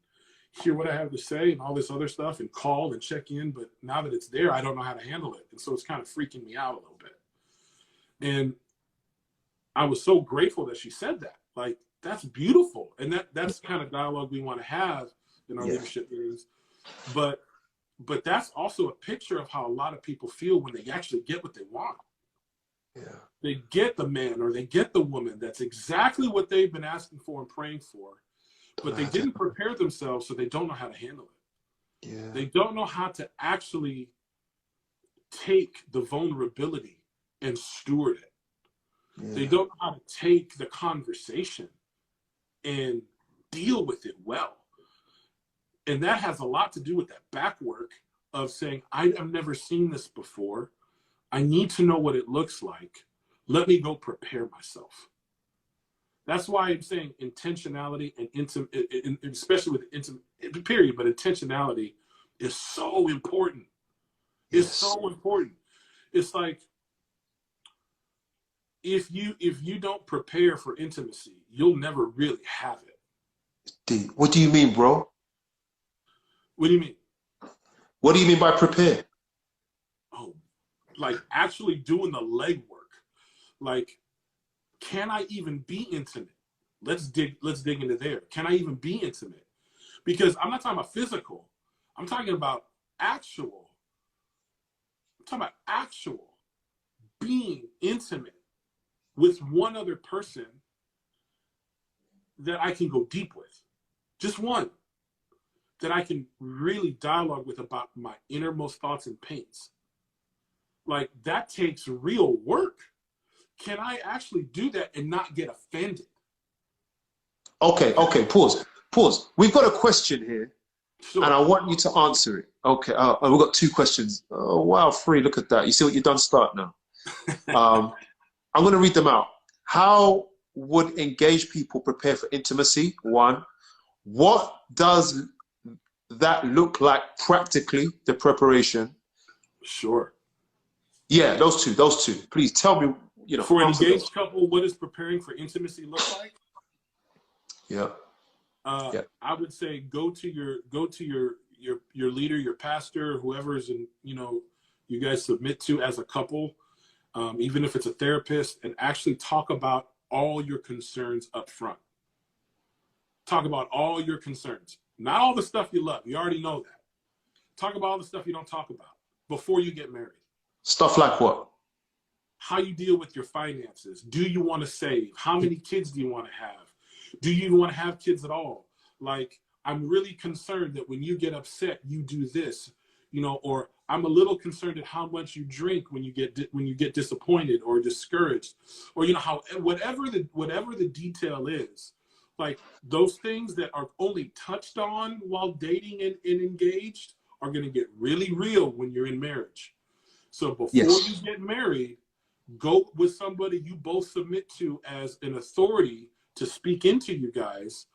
hear what I have to say and all this other stuff and call and check in. But now that it's there, I don't know how to handle it. And so it's kind of freaking me out a little bit. And I was so grateful that she said that. Like, that's beautiful. And that's the kind of dialogue we want to have in our leadership meetings. But that's also a picture of how a lot of people feel when they actually get what they want. Yeah. They get the man or they get the woman that's exactly what they've been asking for and praying for, but they didn't prepare themselves, so they don't know how to handle it. Yeah. They don't know how to actually take the vulnerability and steward it. Yeah. They don't know how to take the conversation and deal with it well. And that has a lot to do with that back work of saying, I've never seen this before. I need to know what it looks like. Let me go prepare myself. That's why I'm saying intentionality and especially with intimate period, but intentionality is so important. It's so important. It's like, if you don't prepare for intimacy, you'll never really have it. What do you mean, bro? What do you mean? What do you mean by prepare? Oh, like actually doing the legwork. Like, can I even be intimate? Let's dig into there. Can I even be intimate? Because I'm not talking about physical. I'm talking about actual. I'm talking about actual being intimate with one other person that I can go deep with. Just one that I can really dialogue with about my innermost thoughts and pains. Like, that takes real work. Can I actually do that and not get offended? Okay, pause. We've got a question here, and I want you to answer it. Okay, we've got two questions. Oh, wow, 3, look at that. You see what you've done start now? I'm going to read them out. How would engaged people prepare for intimacy? 1. What does that look like practically, the preparation? Sure. Yeah, those two. Please tell me, you know. For an engaged couple, what does preparing for intimacy look like? Yeah. I would say go to your leader, your pastor, whoever is in, you guys submit to as a couple, even if it's a therapist, and actually talk about all your concerns up front. Talk about all your concerns, not all the stuff you love. You already know that. Talk about all the stuff you don't talk about before you get married. Stuff like what? How you deal with your finances. Do you want to save? How many kids do you want to have? Do you even want to have kids at all? Like, I'm really concerned that when you get upset, you do this, or I'm a little concerned at how much you drink when you get disappointed or discouraged, or whatever the detail is. Like, those things that are only touched on while dating and engaged are going to get really real when you're in marriage. So before you get married, go with somebody you both submit to as an authority to speak into you guys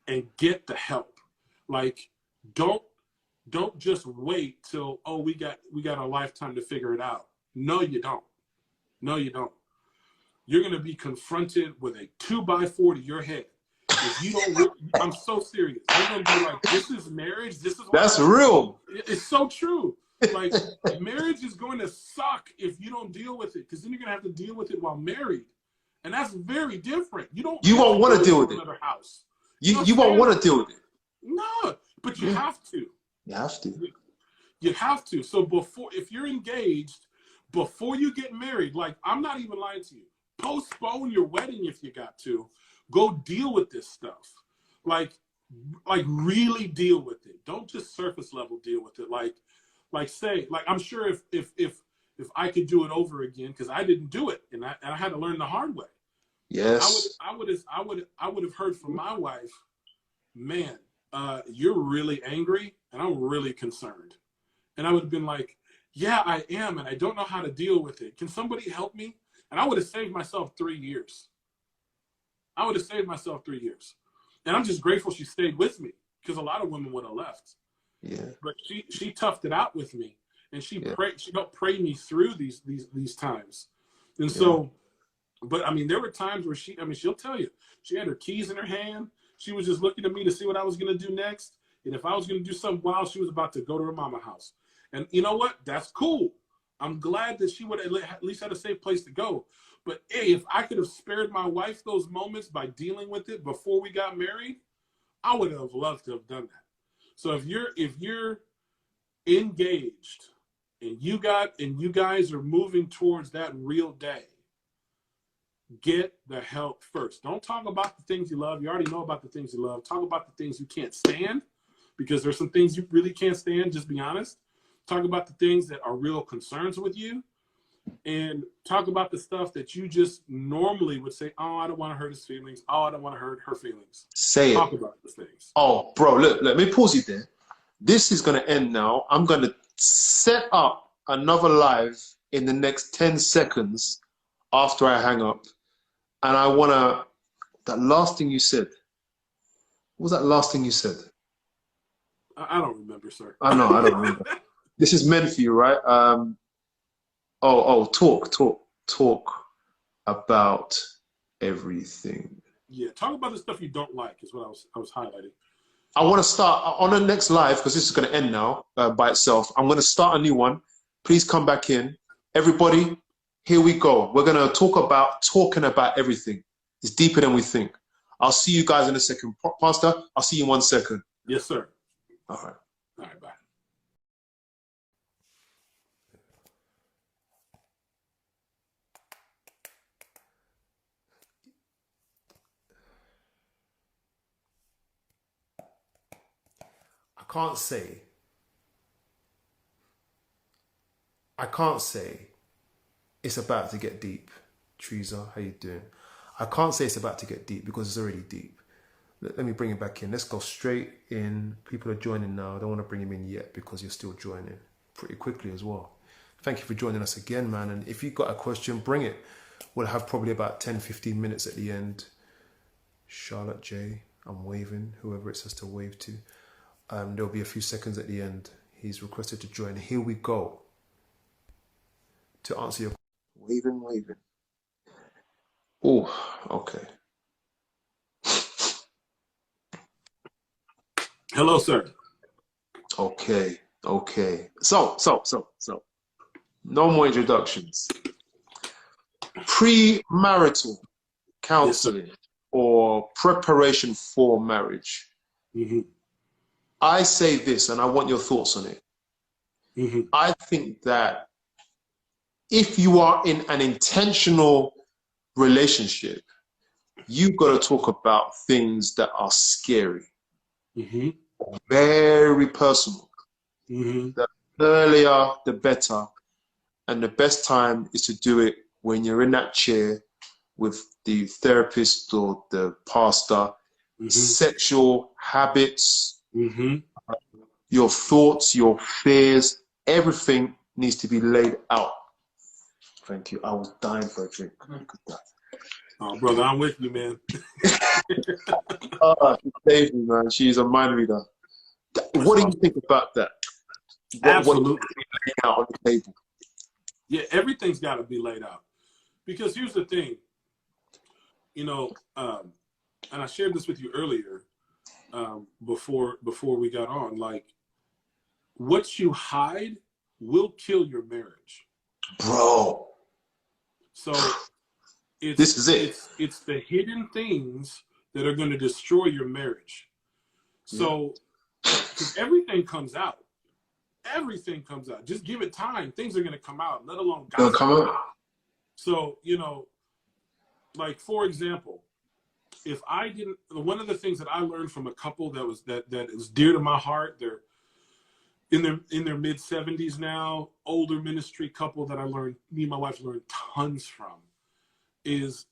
and get the help. Like, don't just wait till, we got a lifetime to figure it out. No, you don't. No, you don't. You're going to be confronted with a 2x4 to your head. If you don't, I'm so serious. You're going to be like, this is marriage. This is what That's real. It's so true. Like, marriage is going to suck if you don't deal with it, because then you're going to have to deal with it while married. And that's very different. You won't want to deal with it. Another house. You won't want to deal with it. No, but you have to. You have to. You have to. So if you're engaged, before you get married, like, I'm not even lying to you, postpone your wedding if you got to. Go deal with this stuff. Like really deal with it. Don't just surface level deal with it. I'm sure if I could do it over again, because I didn't do it and I had to learn the hard way. Yes. I would have heard from my wife, man, you're really angry and I'm really concerned. And I would have been like, yeah, I am, and I don't know how to deal with it. Can somebody help me? And I would have saved myself 3 years. And I'm just grateful she stayed with me, because a lot of women would have left. Yeah. But she toughed it out with me, and she helped pray me through these times. And so, but I mean, there were times where she'll tell you, she had her keys in her hand. She was just looking at me to see what I was going to do next. And if I was going to do something wild, she was about to go to her mama's house. And you know what? That's cool. I'm glad that she would at least had a safe place to go. But hey, if I could have spared my wife those moments by dealing with it before we got married, I would have loved to have done that. So if you're engaged and you guys are moving towards that real day, get the help first. Don't talk about the things you love. You already know about the things you love. Talk about the things you can't stand, because there's some things you really can't stand. Just be honest. Talk about the things that are real concerns with you, and talk about the stuff that you just normally would say, oh, I don't want to hurt his feelings. Oh, I don't want to hurt her feelings. Talk about those things. Oh, bro, look, let me pause you there. This is going to end now. I'm going to set up another live in the next 10 seconds after I hang up. And I want to, that last thing you said, what was that last thing you said? I don't remember, sir. I know, I don't remember. This is meant for you, right? Talk about everything. Yeah, talk about the stuff you don't like is what I was highlighting. I want to start on the next live, because this is going to end now by itself. I'm going to start a new one. Please come back in. Everybody, here we go. We're going to talking about everything. It's deeper than we think. I'll see you guys in a second. Pastor, I'll see you in 1 second. Yes, sir. All right. All right, bye. I can't say it's about to get deep. Teresa, how you doing? I can't say it's about to get deep, because it's already deep. Let me bring it back in. Let's go straight in. People are joining now. I don't want to bring him in yet, because you're still joining pretty quickly as well. Thank you for joining us again, man. And if you've got a question, bring it. We'll have probably about 10, 15 minutes at the end. Charlotte J, I'm waving, whoever it says to wave to. There'll be a few seconds at the end. He's requested to join. Here we go. To answer your question. Waving. Oh, okay. Hello, sir. Okay. So, no more introductions. Premarital Yes, sir. counseling or preparation for marriage. Mm-hmm. I say this, and I want your thoughts on it. Mm-hmm. I think that if you are in an intentional relationship, you've got to talk about things that are scary, Mm-hmm. very personal. Mm-hmm. The earlier, the better. And the best time is to do it when you're in that chair with the therapist or the pastor. Mm-hmm. Sexual habits, Mm-hmm. your thoughts, your fears, everything needs to be laid out. Thank you. I was dying for a drink. Look at that. Oh, brother, I'm with you, man. She saved me, man. She's a mind reader. What do you think about that? Absolutely. What laying out on the table? Yeah, everything's got to be laid out. Because here's the thing, you know, and I shared this with you earlier, before we got on. Like, what you hide will kill your marriage, Bro. So This is it. It's the hidden things that are going to destroy your marriage. So, because everything comes out. Everything comes out. Just give it time. Things are going to come out, let alone They'll gossip. come out. So, like, for example, if I didn't, one of the things that I learned from a couple that was dear to my heart, they're in their mid 70s now, older ministry couple that me and my wife learned tons from, is,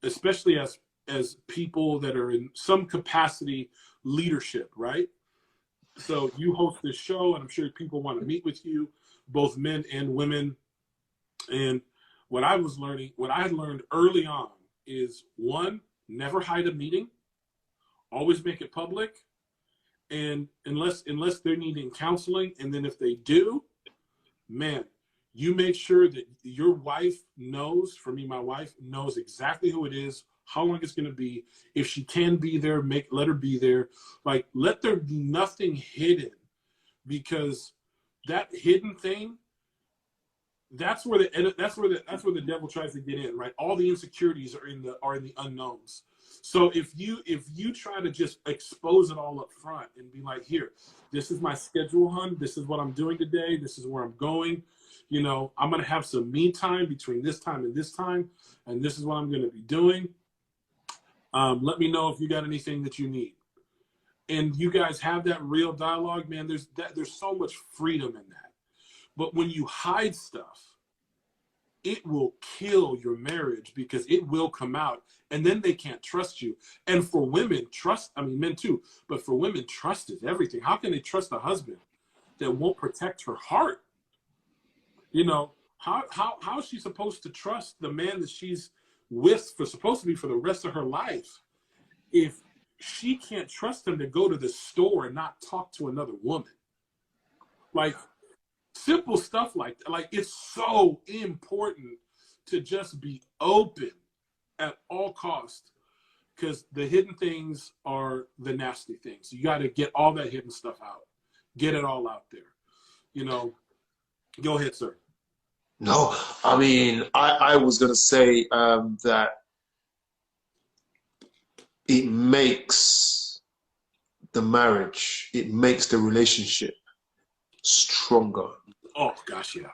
especially as people that are in some capacity leadership, right? So you host this show, and I'm sure people want to meet with you, both men and women. And what I had learned early on is, one, never hide a meeting, always make it public. And unless they're needing counseling, and then if they do, man, you make sure that your wife knows, for me, my wife knows exactly who it is, how long it's going to be. If she can be there, let her be there. Like, let there be nothing hidden, because that hidden thing, that's where the devil tries to get in, right? All the insecurities are in the unknowns. So if you try to just expose it all up front and be like, here, this is my schedule, hun. This is what I'm doing today. This is where I'm going. I'm going to have some me time between this time, and this is what I'm going to be doing. Let me know if you got anything that you need. And you guys have that real dialogue, man. There's so much freedom in that. But when you hide stuff, it will kill your marriage, because it will come out, and then they can't trust you. And for women, men too, but for women, trust is everything. How can they trust a husband that won't protect her heart? How is she supposed to trust the man that she's supposed to be for the rest of her life, if she can't trust him to go to the store and not talk to another woman? Like, simple stuff like that. Like, it's so important to just be open at all costs, because the hidden things are the nasty things. You got to get all that hidden stuff out. Get it all out there. Go ahead, sir. No, I mean, I was going to say that it makes the marriage, it makes the relationship stronger. Oh, gosh, yeah.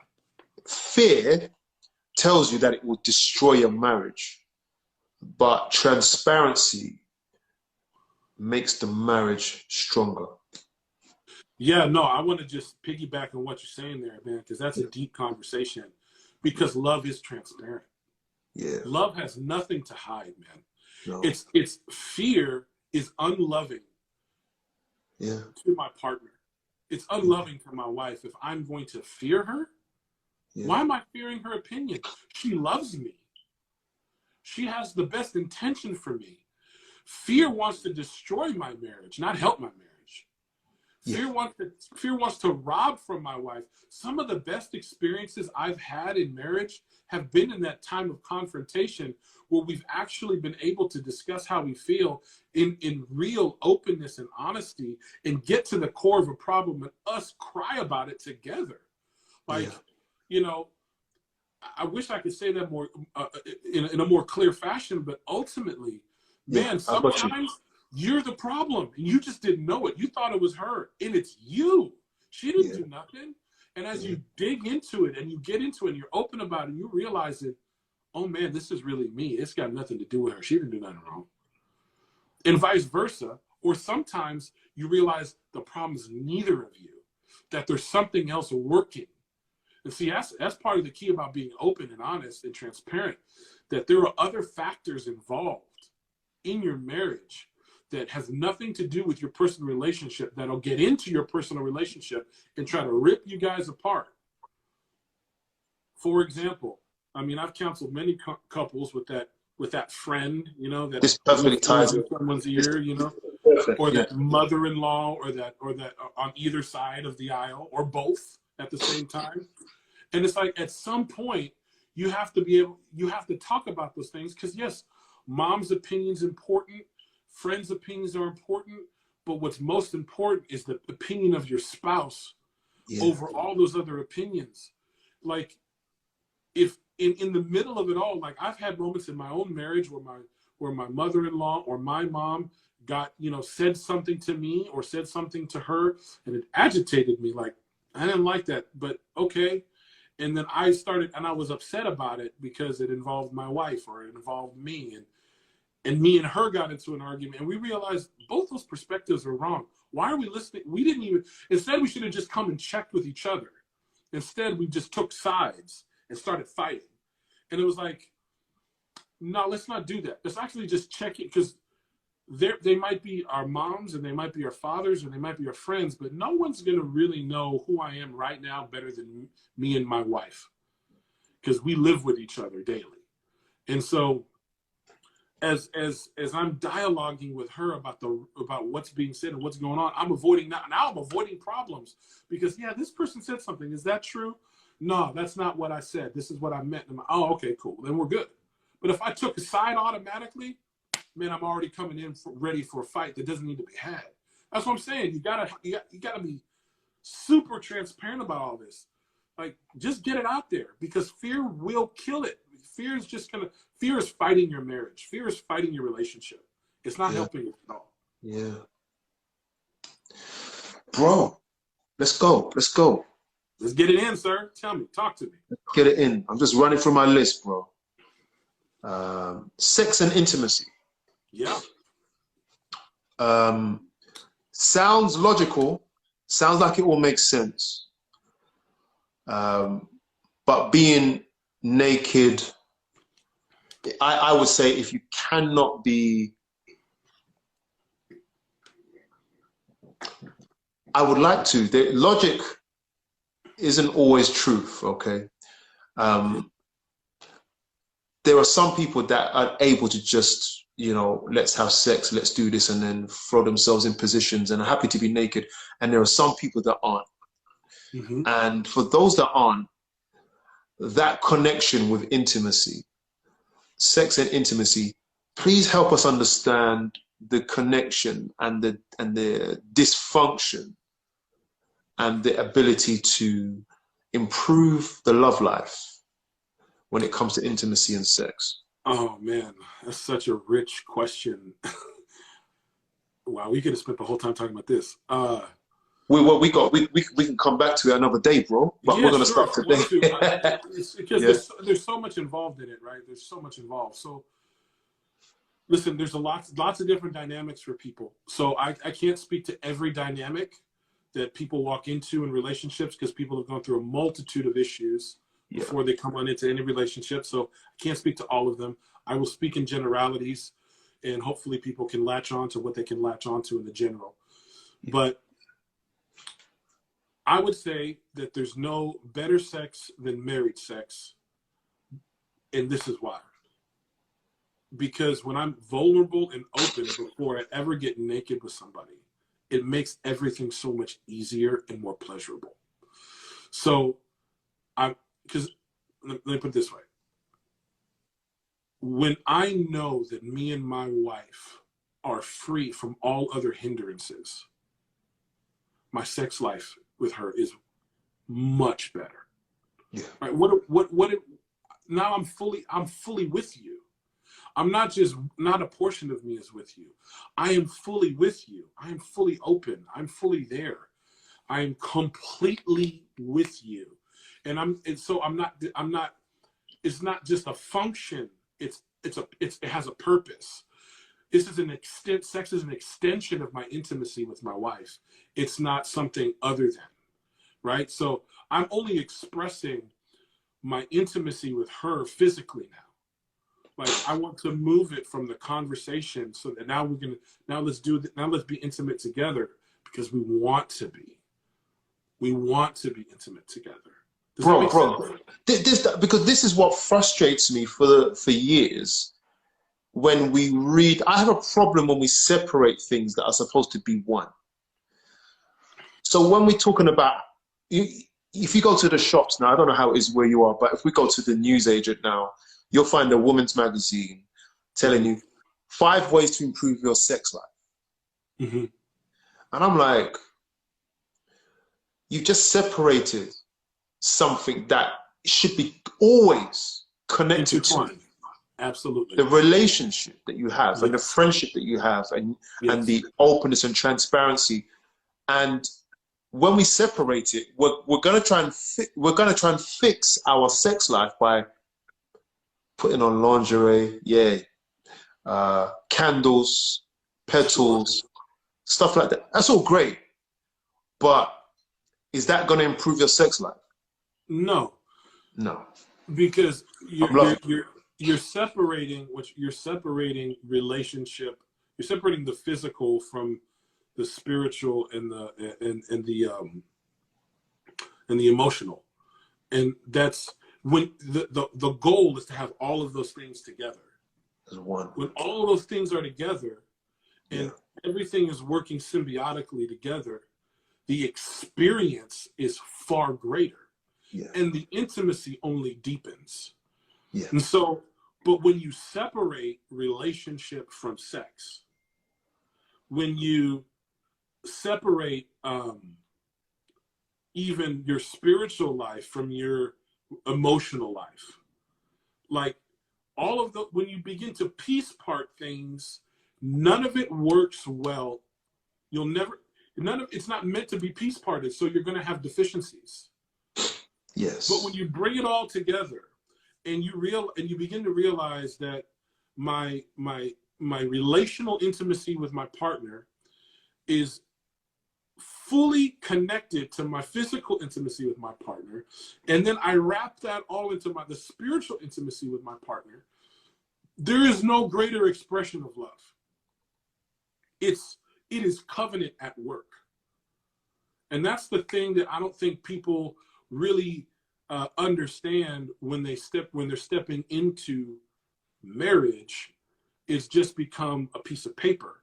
Fear tells you that it will destroy your marriage, but transparency makes the marriage stronger. Yeah, no, I want to just piggyback on what you're saying there, man, because that's a deep conversation, because love is transparent. Yeah. Love has nothing to hide, man. No. It's fear is unloving to my partner. It's unloving to my wife. If I'm going to fear her, why am I fearing her opinion? She loves me. She has the best intention for me. Fear wants to destroy my marriage, not help my marriage. Yeah. Fear wants to rob from my wife. Some of the best experiences I've had in marriage have been in that time of confrontation where we've actually been able to discuss how we feel in real openness and honesty and get to the core of a problem and us cry about it together. Like, Yeah. you know, I wish I could say that more in a more clear fashion, but ultimately, Yeah, man, I got you. sometimes you're the problem and you just didn't know it. You thought it was her, and it's you. She didn't do nothing. And as you dig into it and you get into it and you're open about it, and you realize that, oh man, this is really me. It's got nothing to do with her. She didn't do nothing wrong. And vice versa. Or sometimes you realize the problem is neither of you, that there's something else working. And see, that's part of the key about being open and honest and transparent, that there are other factors involved in your marriage that has nothing to do with your personal relationship that'll get into your personal relationship and try to rip you guys apart. For example, I mean, I've counseled many couples with that friend, you know, that This perfectly ties in someone's ear, you know, perfect, or that mother-in-law, or that on either side of the aisle, or both at the same time. And it's like, at some point, you have to talk about those things, because yes, mom's opinion is important, friends' opinions are important, but what's most important is the opinion of your spouse over all those other opinions. Like, if in the middle of it all, like, I've had moments in my own marriage where my mother-in-law or my mom got, you know, said something to me or said something to her, and it agitated me. Like, I didn't like that, but okay. And then I was upset about it because it involved my wife, or it involved me, and me and her got into an argument, and we realized both those perspectives are wrong. Why are we listening? Instead we should have just come and checked with each other. Instead, we just took sides and started fighting. And it was like, no, let's not do that. Let's actually just check it, because they might be our moms, and they might be our fathers, and they might be our friends, but no one's going to really know who I am right now better than me and my wife, because we live with each other daily. And so as I'm dialoguing with her about what's being said and what's going on, I'm avoiding now I'm avoiding problems, because this person said something. Is that true? No, that's not what I said. This is what I meant. Oh, okay, cool. Then we're good. But if I took a side automatically, man, I'm already coming in ready for a fight that doesn't need to be had. That's what I'm saying. You gotta be super transparent about all this. Like, just get it out there, because fear will kill it. Fear is fighting your marriage. Fear is fighting your relationship. It's not helping you at all. Yeah. Bro, let's go. Let's get it in, sir. Tell me. Talk to me. Get it in. I'm just running through my list, bro. Sex and intimacy. Yeah. Sounds logical. Sounds like it all makes sense. But being naked, I would say, if you cannot be, I would like to. The logic isn't always truth, okay? There are some people that are able to just, you know, let's have sex, let's do this, and then throw themselves in positions and are happy to be naked. And there are some people that aren't. Mm-hmm. And for those that aren't, that connection with intimacy, sex and intimacy, please help us understand the connection and the dysfunction and the ability to improve the love life when it comes to intimacy and sex. Oh man, that's such a rich question. Wow, we could have spent the whole time talking about this. We can come back to it another day, bro. But we're gonna stop today. Because there's so much involved in it, right? There's so much involved. So listen, there's lots of different dynamics for people. So I can't speak to every dynamic that people walk into in relationships, because people have gone through a multitude of issues before they come on into any relationship. So I can't speak to all of them. I will speak in generalities, and hopefully people can latch on to what they can latch on to in the general. But I would say that there's no better sex than married sex. And this is why. Because when I'm vulnerable and open before I ever get naked with somebody, it makes everything so much easier and more pleasurable. So because let me put it this way. When I know that me and my wife are free from all other hindrances, my sex life with her is much better. Yeah. Right? Now I'm fully with you. I'm not a portion of me is with you. I am fully with you. I am fully open. I'm fully there. I am completely with you. And so I'm not, it's not just a function. It has a purpose. Sex is an extension of my intimacy with my wife. It's not something other than, right? So I'm only expressing my intimacy with her physically now. Like, I want to move it from the conversation so that now let's be intimate together, because we want to be intimate together. Bro, because this is what frustrates me for years. When we read, I have a problem when we separate things that are supposed to be one. So when we're talking about, if you go to the shops now, I don't know how it is where you are, but if we go to the newsagent now, you'll find a woman's magazine telling you 5 ways to improve your sex life. Mm-hmm. And I'm like, you've just separated something that should be always connected to absolutely the relationship that you have, yes, and the friendship that you have, and yes, and the openness and transparency. And when we separate it, we're gonna try and fix our sex life by putting on lingerie, candles, petals, stuff like that. That's all great, but is that going to improve your sex life? No, because you're separating relationship. You're separating the physical from the spiritual and the emotional, and that's when the goal is to have all of those things together as one. When all of those things are together and everything is working symbiotically together, the experience is far greater, and the intimacy only deepens. And so, but when you separate relationship from sex, when you separate even your spiritual life from your emotional life, like all of when you begin to piece part things, none of it works well. It's not meant to be piece parted, so you're going to have deficiencies. Yes. But when you bring it all together and you begin to realize that my relational intimacy with my partner is fully connected to my physical intimacy with my partner, and then I wrap that all into the spiritual intimacy with my partner, there is no greater expression of love. It is covenant at work. And that's the thing that I don't think people really understand when they're stepping into marriage. It's just become a piece of paper.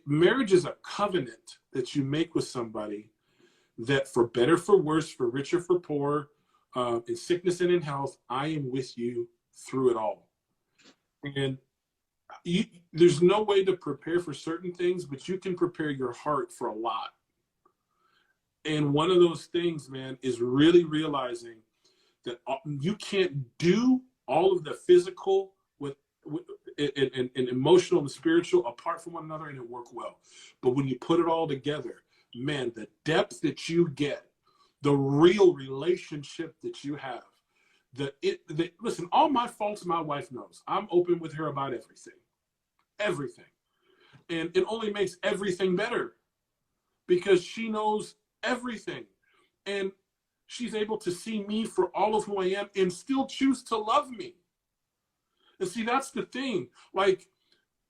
Marriage is a covenant that you make with somebody that, for better, for worse, for richer, for poor, in sickness and in health, I am with you through it all. And there's no way to prepare for certain things, but you can prepare your heart for a lot. And one of those things, man, is really realizing that you can't do all of the physical and emotional and spiritual apart from one another and it work well. But when you put it all together, man, the depth that you get, the real relationship that you have, listen, all my faults my wife knows. I'm open with her about everything. And it only makes everything better because she knows everything. And she's able to see me for all of who I am and still choose to love me. And see, that's the thing. Like,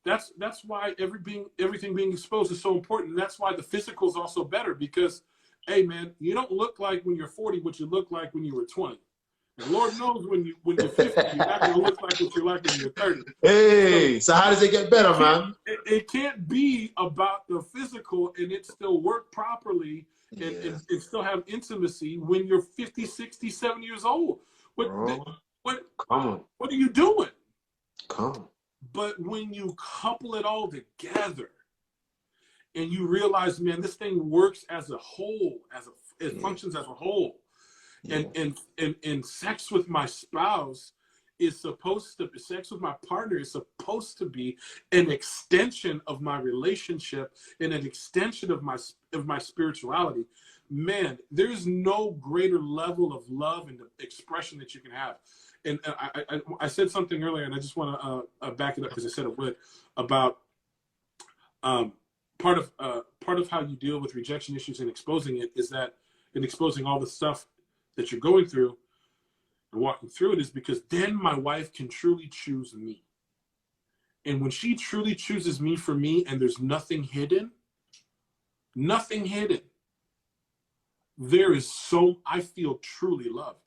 that's why everything being exposed is so important. And that's why the physical is also better because, hey, man, you don't look like when you're 40 what you look like when you were 20. And Lord knows when you're 50, you're not going to look like what you're like when you're 30. Hey, so how does it get better, man? It can't be about the physical and it still work properly and still have intimacy when you're 50, 60, 70 years old. What are you doing? Come on. But when you couple it all together and you realize, man, this thing works as a whole, it functions as a whole. And sex with my spouse is supposed to, sex with my partner is supposed to be an extension of my relationship and an extension of my spirituality. Man, there's no greater level of love and expression that you can have. And I said something earlier, and I just want to back it up because I said it would, about part of how you deal with rejection issues and exposing it is that, in exposing all the stuff that you're going through and walking through it, is because then my wife can truly choose me. And when she truly chooses me for me and there's nothing hidden, there is I feel truly loved.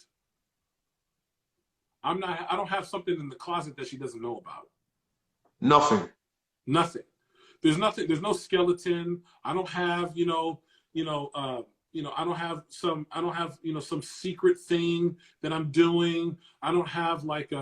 I don't have something in the closet that she doesn't know about. Nothing. There's nothing. There's no skeleton. I don't have, I don't have some secret thing that I'm doing. I don't have like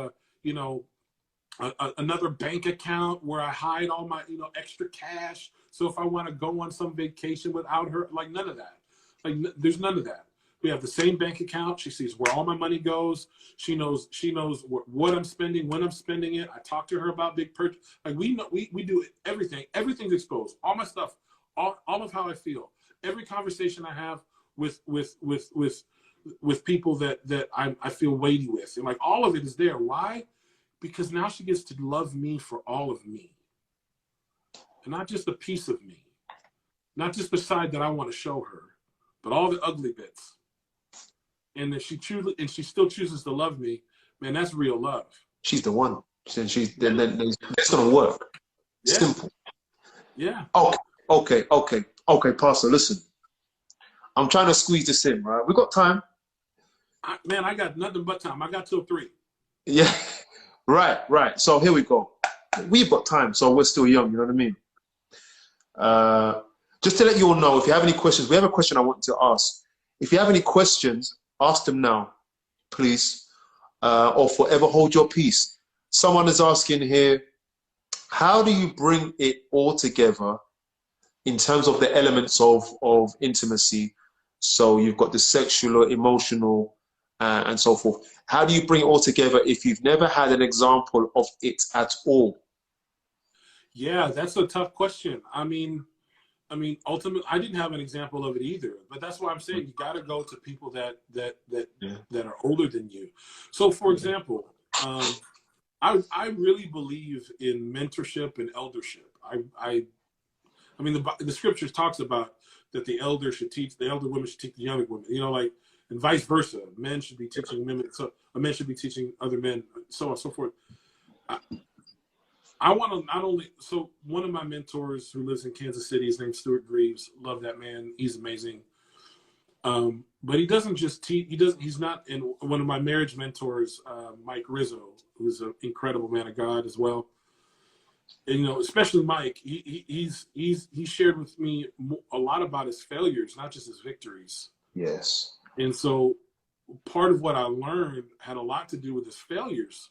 another bank account where I hide all my, extra cash. So if I want to go on some vacation without her, like none of that. Like there's none of that. We have the same bank account. She sees where all my money goes. She knows what I'm spending, when I'm spending it. I talk to her about big purchase. Like we do everything. Everything's exposed. All my stuff, all of how I feel. Every conversation I have with people that I feel weighty with, and like all of it is there. Why? Because now she gets to love me for all of me, and not just a piece of me, not just the side that I want to show her, but all the ugly bits. And that she still chooses to love me, man, that's real love. She's the one. Then it's gonna work. Yeah. Simple. Yeah. Okay, Pastor, listen. I'm trying to squeeze this in, right? We got time. I got nothing but time. I got till 3. Yeah. Right. So here we go. We've got time, so we're still young, you know what I mean? Just to let you all know, if you have any questions, we have a question I want to ask. If you have any questions, ask them now, please, or forever hold your peace. Someone is asking here, how do you bring it all together in terms of the elements of intimacy? So you've got the sexual, emotional, and so forth. How do you bring it all together if you've never had an example of it at all? Yeah, that's a tough question. I mean, ultimately, I didn't have an example of it either. But that's why I'm saying you got to go to people that are older than you. So, for example, I really believe in mentorship and eldership. I mean, the scriptures talks about that the elder women should teach the younger women. And vice versa. Men should be teaching women. So a man should be teaching other men, so on and so forth. I want to not only, so one of my mentors who lives in Kansas City, his name's Stuart Greaves. Love that man. He's amazing. But he doesn't just teach, he's not, and one of my marriage mentors, Mike Rizzo, who's an incredible man of God as well. And, especially Mike, he shared with me a lot about his failures, not just his victories. Yes. And so part of what I learned had a lot to do with his failures.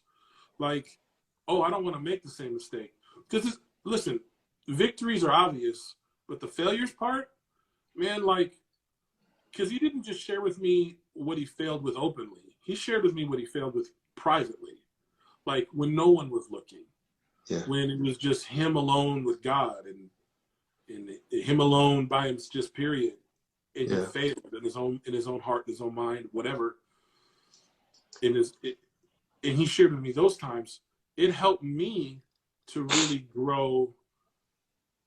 Like, I don't want to make the same mistake. Because, listen, victories are obvious, but the failures part, man, because he didn't just share with me what he failed with openly. He shared with me what he failed with privately, like when no one was looking, when it was just him alone with God and him alone by him, just period. And he failed in his own heart, in his own mind, whatever. And he shared with me those times. It helped me to really grow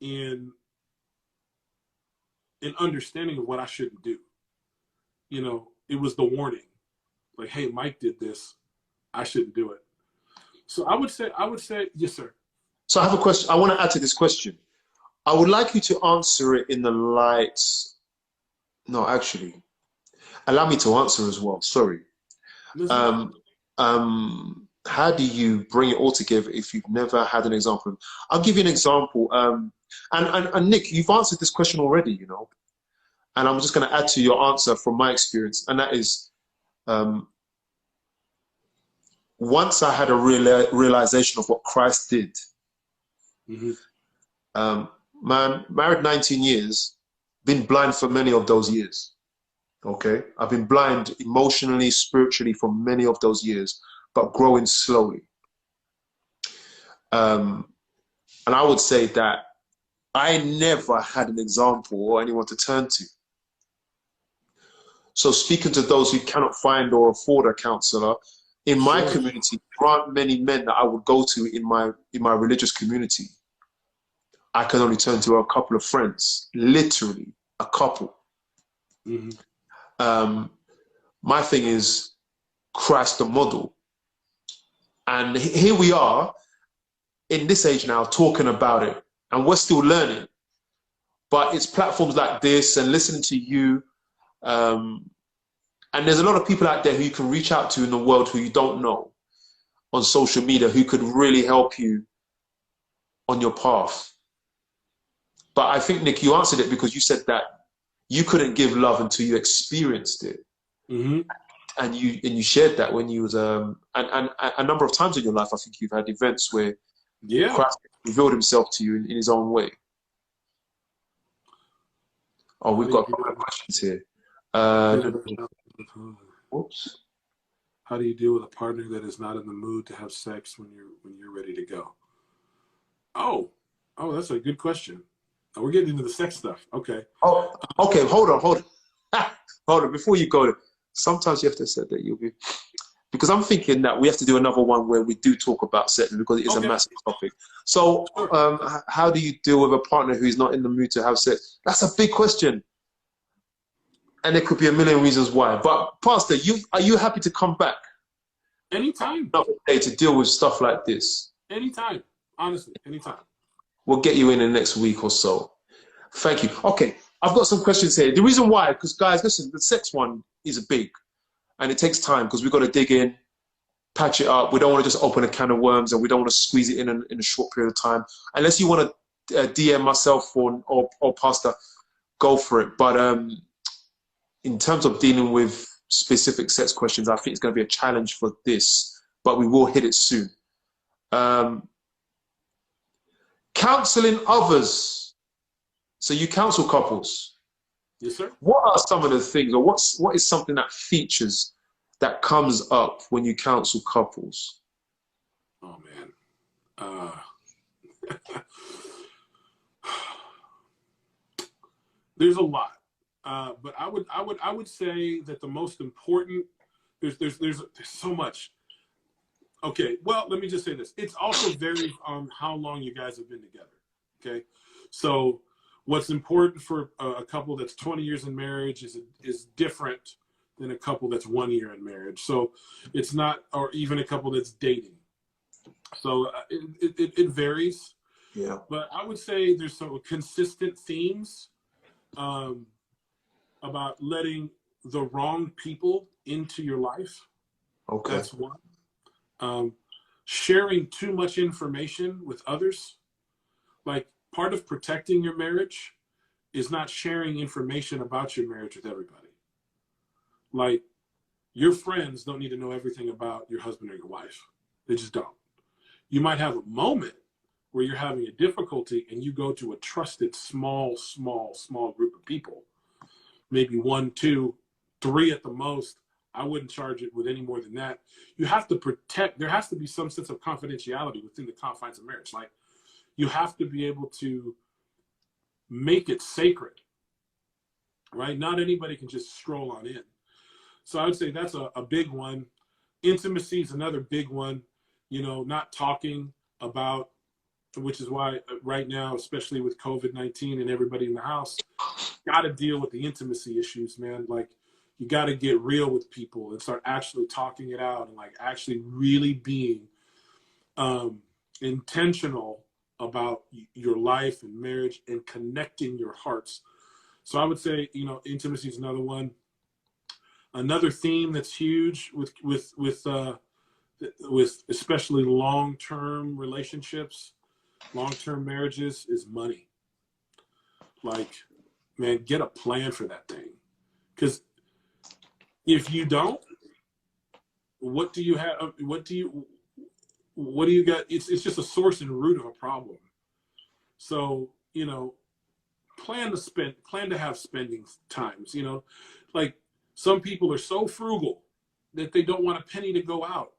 in understanding of what I shouldn't do. It was the warning. Like, hey, Mike did this. I shouldn't do it. So I would say, yes, sir. So I have a question. I want to add to this question. I would like you to answer it in the light. No, actually, allow me to answer as well. Sorry. Um, how do you bring it all together if you've never had an example? I'll give you an example. And Nick, you've answered this question already, you know, and I'm just going to add to your answer from my experience, and that is, once I had a realization of what Christ did. Man, married 19 years, been blind for many of those years. Okay, I've been blind emotionally, spiritually for many of those years, but growing slowly. And I would say that I never had an example or anyone to turn to. So speaking to those who cannot find or afford a counselor, in my community, there aren't many men that I would go to in my religious community. I can only turn to a couple of friends, literally a couple. My thing is Christ the model. And here we are in this age now talking about it, and we're still learning. But it's platforms like this and listening to you. And there's a lot of people out there who you can reach out to in the world who you don't know on social media who could really help you on your path. But I think, Nick, you answered it because you said that you couldn't give love until you experienced it. And you shared that when you was and a number of times in your life, I think you've had events where Christ revealed himself to you in his own way. Oh, we've got a couple of questions here. Whoops. How do you deal with a partner that is not in the mood to have sex when you're ready to go? Oh, that's a good question. We're getting into the sex stuff. Okay. Oh, okay. Hold on. Before you go, sometimes you have to say that you'll be, because I'm thinking that we have to do another one where we do talk about sex because it is a massive topic. So, how do you deal with a partner who is not in the mood to have sex? That's a big question, and there could be a million reasons why. But Pastor, are you happy to come back? Anytime. Another day to deal with stuff like this. Anytime. Honestly, anytime. We'll get you in the next week or so. Thank you. Okay, I've got some questions here. The reason why, because guys, listen, the sex one is big, and it takes time because we've got to dig in, patch it up. We don't want to just open a can of worms, and we don't want to squeeze it in a short period of time. Unless you want to DM myself or Pastor, go for it. But in terms of dealing with specific sex questions, I think it's going to be a challenge for this, but we will hit it soon. Counseling others. So you counsel couples. Yes, sir. What are some of the things, or what is something that features that comes up when you counsel couples? Oh man. There's a lot. But I would say that the most important, there's so much. Okay, well, let me just say this. It's also varies on how long you guys have been together. Okay, so what's important for a couple that's 20 years in marriage is different than a couple that's 1 year in marriage. So it's not, or even a couple that's dating. So it varies. Yeah. But I would say there's some consistent themes about letting the wrong people into your life. Okay. That's one. Sharing too much information with others. Like, part of protecting your marriage is not sharing information about your marriage with everybody. Like, your friends don't need to know everything about your husband or your wife. They just don't. You might have a moment where you're having a difficulty and you go to a trusted small group of people, maybe 1, 2, 3 at the most. I wouldn't charge it with any more than that. You have to protect, there has to be some sense of confidentiality within the confines of marriage. Like, you have to be able to make it sacred, right? Not anybody can just stroll on in. So I would say that's a big one. Intimacy is another big one. You know, not talking about, which is why right now, especially with COVID-19 and everybody in the house, got to deal with the intimacy issues, man. Like, you got to get real with people and start actually talking it out and like actually really being intentional about your life and marriage and connecting your hearts. So I would say, you know, intimacy is another one. Another theme that's huge with especially long-term relationships, long-term marriages is money. Like, man, get a plan for that thing. Because if you don't, what do you have? What do you got? It's just a source and root of a problem. So, plan to have spending times, like some people are so frugal that they don't want a penny to go out,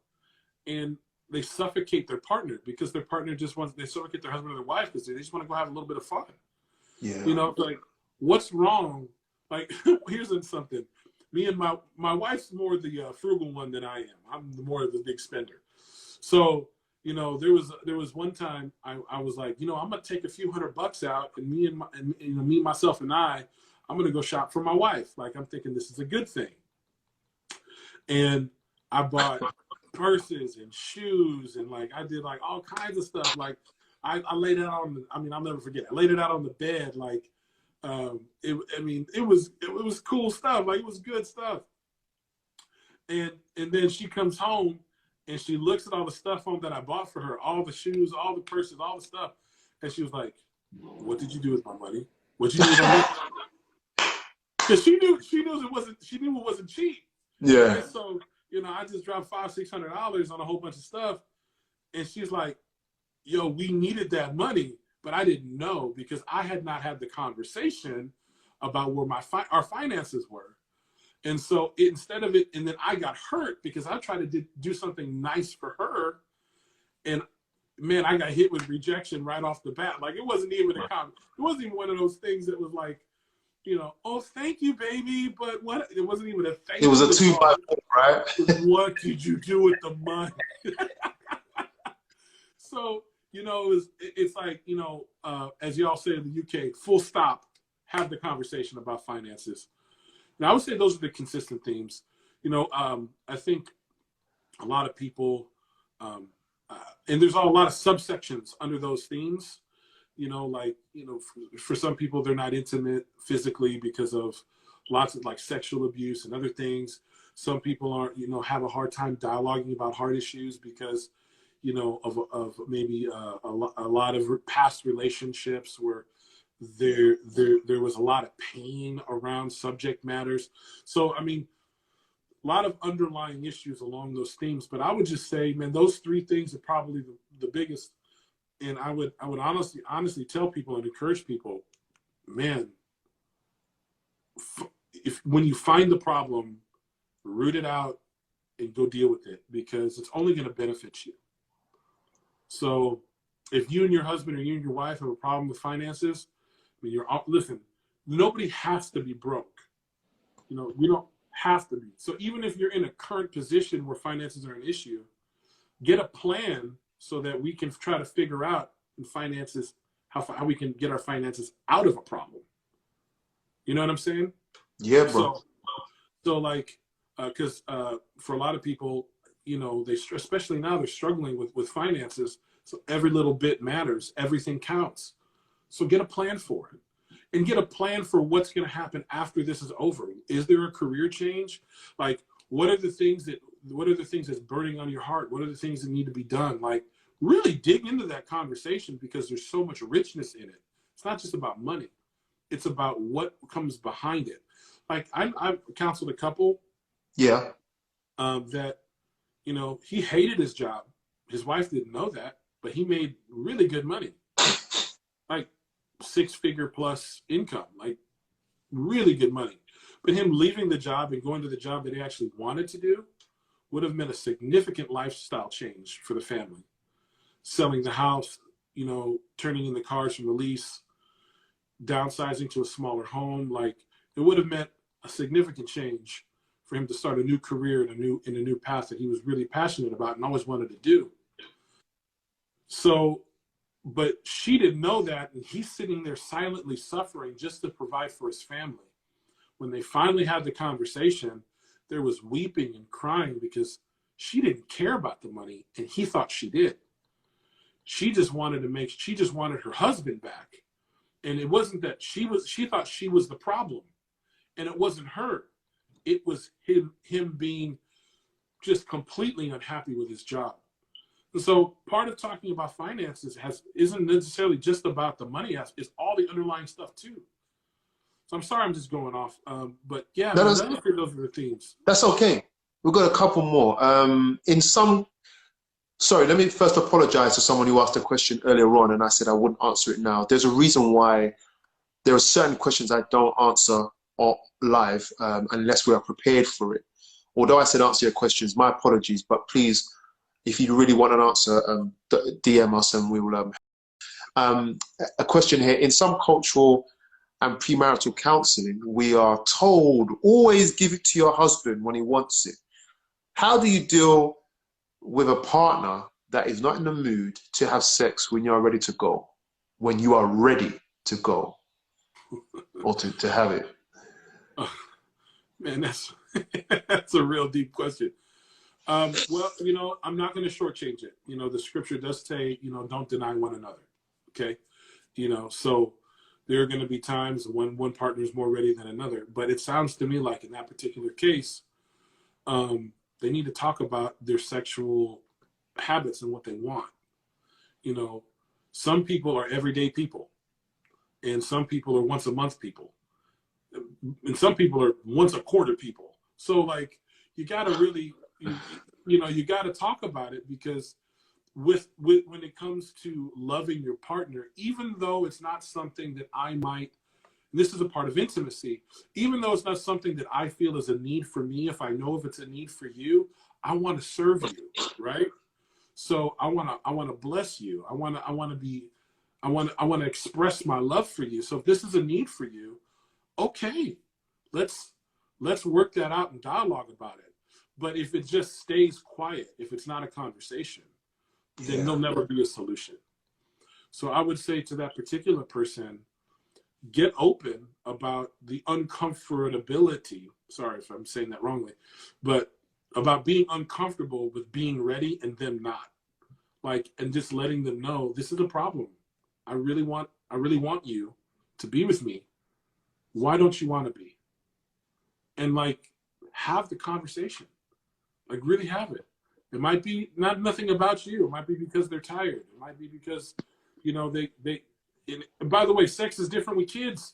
and they suffocate their partner because their partner they suffocate their husband or their wife because they just want to go have a little bit of fun. Yeah. Like, what's wrong? Like, here's something. Me and my wife's more the frugal one than I am. I'm more of the big spender. So, there was one time I was like, I'm gonna take a few $100 out, and me, myself, and I'm gonna go shop for my wife. Like, I'm thinking this is a good thing. And I bought purses and shoes, and like I did like all kinds of stuff. Like I laid it out I'll never forget. I laid it out on the bed. Like, it was cool stuff. Like, it was good stuff. And then she comes home and she looks at all the stuff that I bought for her, all the shoes, all the purses, all the stuff. And she was like, "What did you do with my money? What did you do with my money?" Because she knew it wasn't cheap. Yeah. Right? So, I just dropped $500-600 on a whole bunch of stuff. And she's like, "Yo, we needed that money." But I didn't know because I had not had the conversation about where our finances were. And so instead of it, and then I got hurt because I tried to do something nice for her. And man, I got hit with rejection right off the bat. Like, it wasn't even it wasn't even one of those things that was like, "Oh, thank you, baby." But what? It wasn't even a thank you. It was a 2x4, right? What did you do with the money? So, it's like, as y'all say in the UK, full stop, have the conversation about finances. Now, I would say those are the consistent themes. I think a lot of people, and there's a lot of subsections under those themes. For some people, they're not intimate physically because of lots of like sexual abuse and other things. Some people aren't, have a hard time dialoguing about heart issues because, of maybe a lot of past relationships where there was a lot of pain around subject matters. So, a lot of underlying issues along those themes. But I would just say, man, those three things are probably the biggest. And I would honestly tell people and encourage people, man, when you find the problem, root it out and go deal with it, because it's only going to benefit you. So if you and your husband or you and your wife have a problem with finances, listen, nobody has to be broke. You don't have to be. So even if you're in a current position where finances are an issue, get a plan so that we can try to figure out in finances how we can get our finances out of a problem. You know what I'm saying? Yeah, bro. So like, because for a lot of people, especially now, they're struggling with finances. So every little bit matters. Everything counts. So get a plan for it, and get a plan for what's going to happen after this is over. Is there a career change? Like, what are the things that's burning on your heart? What are the things that need to be done? Like, really dig into that conversation, because there's so much richness in it. It's not just about money. It's about what comes behind it. Like, I've counseled a couple. Yeah. That, he hated his job. His wife didn't know that, but he made really good money. Like 6-figure plus income, like really good money. But him leaving the job and going to the job that he actually wanted to do would have meant a significant lifestyle change for the family. Selling the house, turning in the cars from the lease, downsizing to a smaller home. Like, it would have meant a significant change for him to start a new career in a new path that he was really passionate about and always wanted to do. So, but she didn't know that, and he's sitting there silently suffering just to provide for his family. When they finally had the conversation, there was weeping and crying because she didn't care about the money, and he thought she did. She just wanted her husband back. And it wasn't that she thought she was the problem, and it wasn't her. it was him being just completely unhappy with his job. And so part of talking about finances isn't necessarily just about the money aspect, it's all the underlying stuff too. So I'm sorry I'm just going off. But yeah, man, those are the themes. That's okay. We've got a couple more. Sorry, let me first apologize to someone who asked a question earlier on and I said I wouldn't answer it now. There's a reason why there are certain questions I don't answer live unless we are prepared for it. Although I said answer your questions, my apologies, but please, if you really want an answer, DM us and we will. A question here, in some cultural and premarital counseling, we are told, always give it to your husband when he wants it. How do you deal with a partner that is not in the mood to have sex when you're ready to go, when you are ready to go or to have it? Oh, man, that's a real deep question. Well, I'm not going to shortchange it. The scripture does say, don't deny one another. Okay. So there are going to be times when one partner is more ready than another, but it sounds to me like in that particular case, they need to talk about their sexual habits and what they want. Some people are everyday people, and some people are once a month people, and some people are once a quarter people. So like, you got to really, you got to talk about it, because with when it comes to loving your partner, even though it's not something that this is a part of intimacy, even though it's not something that I feel is a need for me, if I know if it's a need for you, I want to serve you, right? So I want to bless you. I want to express my love for you. So if this is a need for you, okay, let's work that out and dialogue about it. But if it just stays quiet, if it's not a conversation, then there'll never be a solution. So I would say to that particular person, get open about the uncomfortability. Sorry if I'm saying that wrongly, but about being uncomfortable with being ready and them not. And just letting them know this is a problem. I really want you to be with me. Why don't you want to be? And have the conversation. Really have it. It might be nothing about you. It might be because they're tired. It might be because, and by the way, sex is different with kids.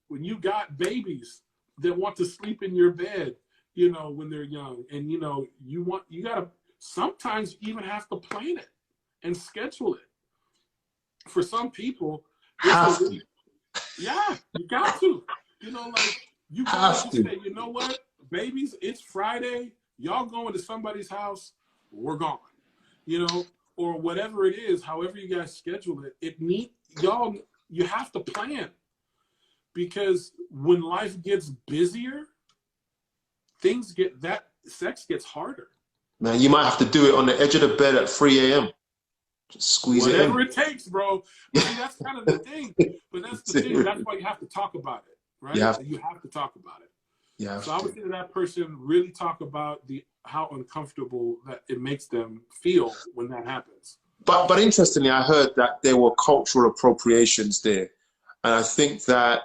When you got babies that want to sleep in your bed, when they're young, and you gotta sometimes even have to plan it and schedule it. For some people, you got to, you gotta say, you know what, babies, it's Friday. Y'all going to somebody's house, we're gone, or whatever it is, however you guys schedule it, you have to plan, because when life gets busier, sex gets harder. Man, you might have to do it on the edge of the bed at 3 a.m. Just squeeze Whatever it it takes, bro. See, that's kind of the thing. But that's the thing. That's why you have to talk about it, right? You have to talk about it. Yeah. So I would say to that person, really talk about how uncomfortable that it makes them feel when that happens. But interestingly, I heard that there were cultural appropriations there, and I think that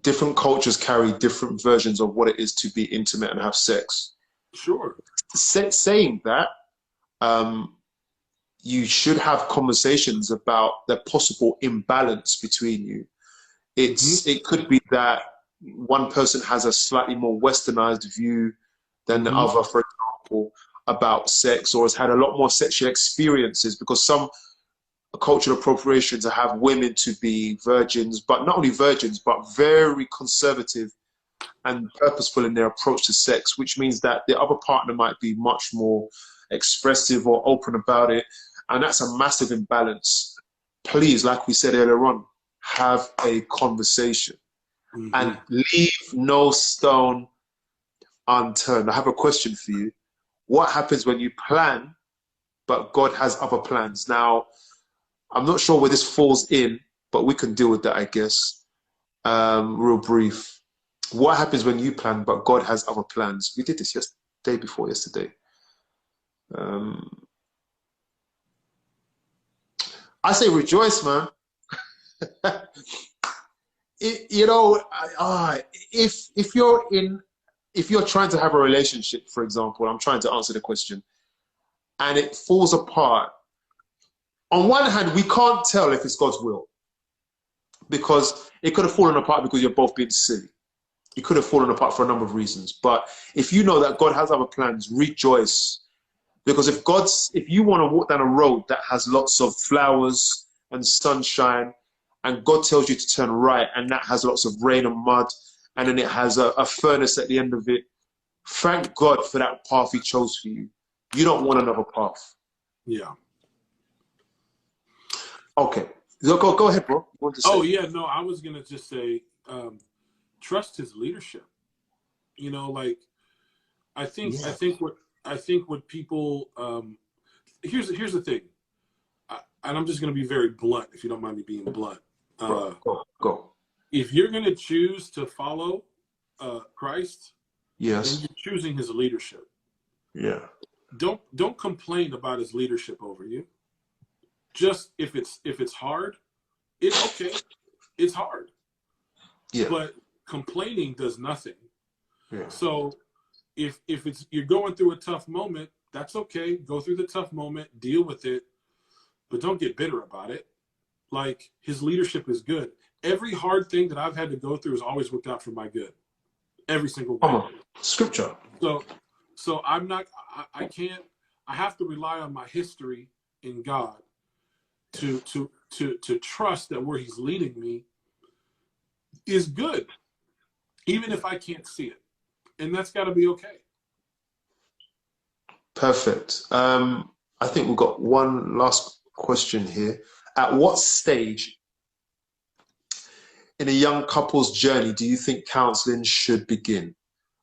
different cultures carry different versions of what it is to be intimate and have sex. Sure. Saying that, you should have conversations about the possible imbalance between you. It could be that one person has a slightly more westernized view than the other, for example, about sex, or has had a lot more sexual experiences, because some cultural appropriations have women to be virgins, but not only virgins, but very conservative and purposeful in their approach to sex, which means that the other partner might be much more expressive or open about it. And that's a massive imbalance. Please, like we said earlier on, have a conversation and leave no stone unturned. I have a question for you. What happens when you plan, but God has other plans? Now, I'm not sure where this falls in, but we can deal with that, I guess. Real brief. What happens when you plan, but God has other plans? We did this day before yesterday. I say rejoice, man. you know, if you're trying to have a relationship, for example, I'm trying to answer the question, and it falls apart. On one hand, we can't tell if it's God's will, because it could have fallen apart because you're both being silly. It could have fallen apart for a number of reasons. But if you know that God has other plans, rejoice. Because if you want to walk down a road that has lots of flowers and sunshine, and God tells you to turn right, and that has lots of rain and mud, and then it has a furnace at the end of it, thank God for that path he chose for you. You don't want another path. Yeah. Okay. Go ahead, bro. You want to say? Oh, yeah. No, I was going to just say, trust his leadership. You know, like, I think what people, here's the thing. And I'm just going to be very blunt, if you don't mind me being blunt. Go. If you're going to choose to follow Christ, yes, then you're choosing his leadership. Yeah. Don't complain about his leadership over you. Just if it's hard, it's okay. It's hard. Yeah. But complaining does nothing. Yeah. So if you're going through a tough moment, that's okay. Go through the tough moment, deal with it, but don't get bitter about it. Like, his leadership is good. Every hard thing that I've had to go through has always worked out for my good. Every single one. Scripture. So I'm not, I can't, I have to rely on my history in God to trust that where he's leading me is good, even if I can't see it. And that's got to be okay. Perfect. I think we've got one last question here. At what stage in a young couple's journey do you think counseling should begin?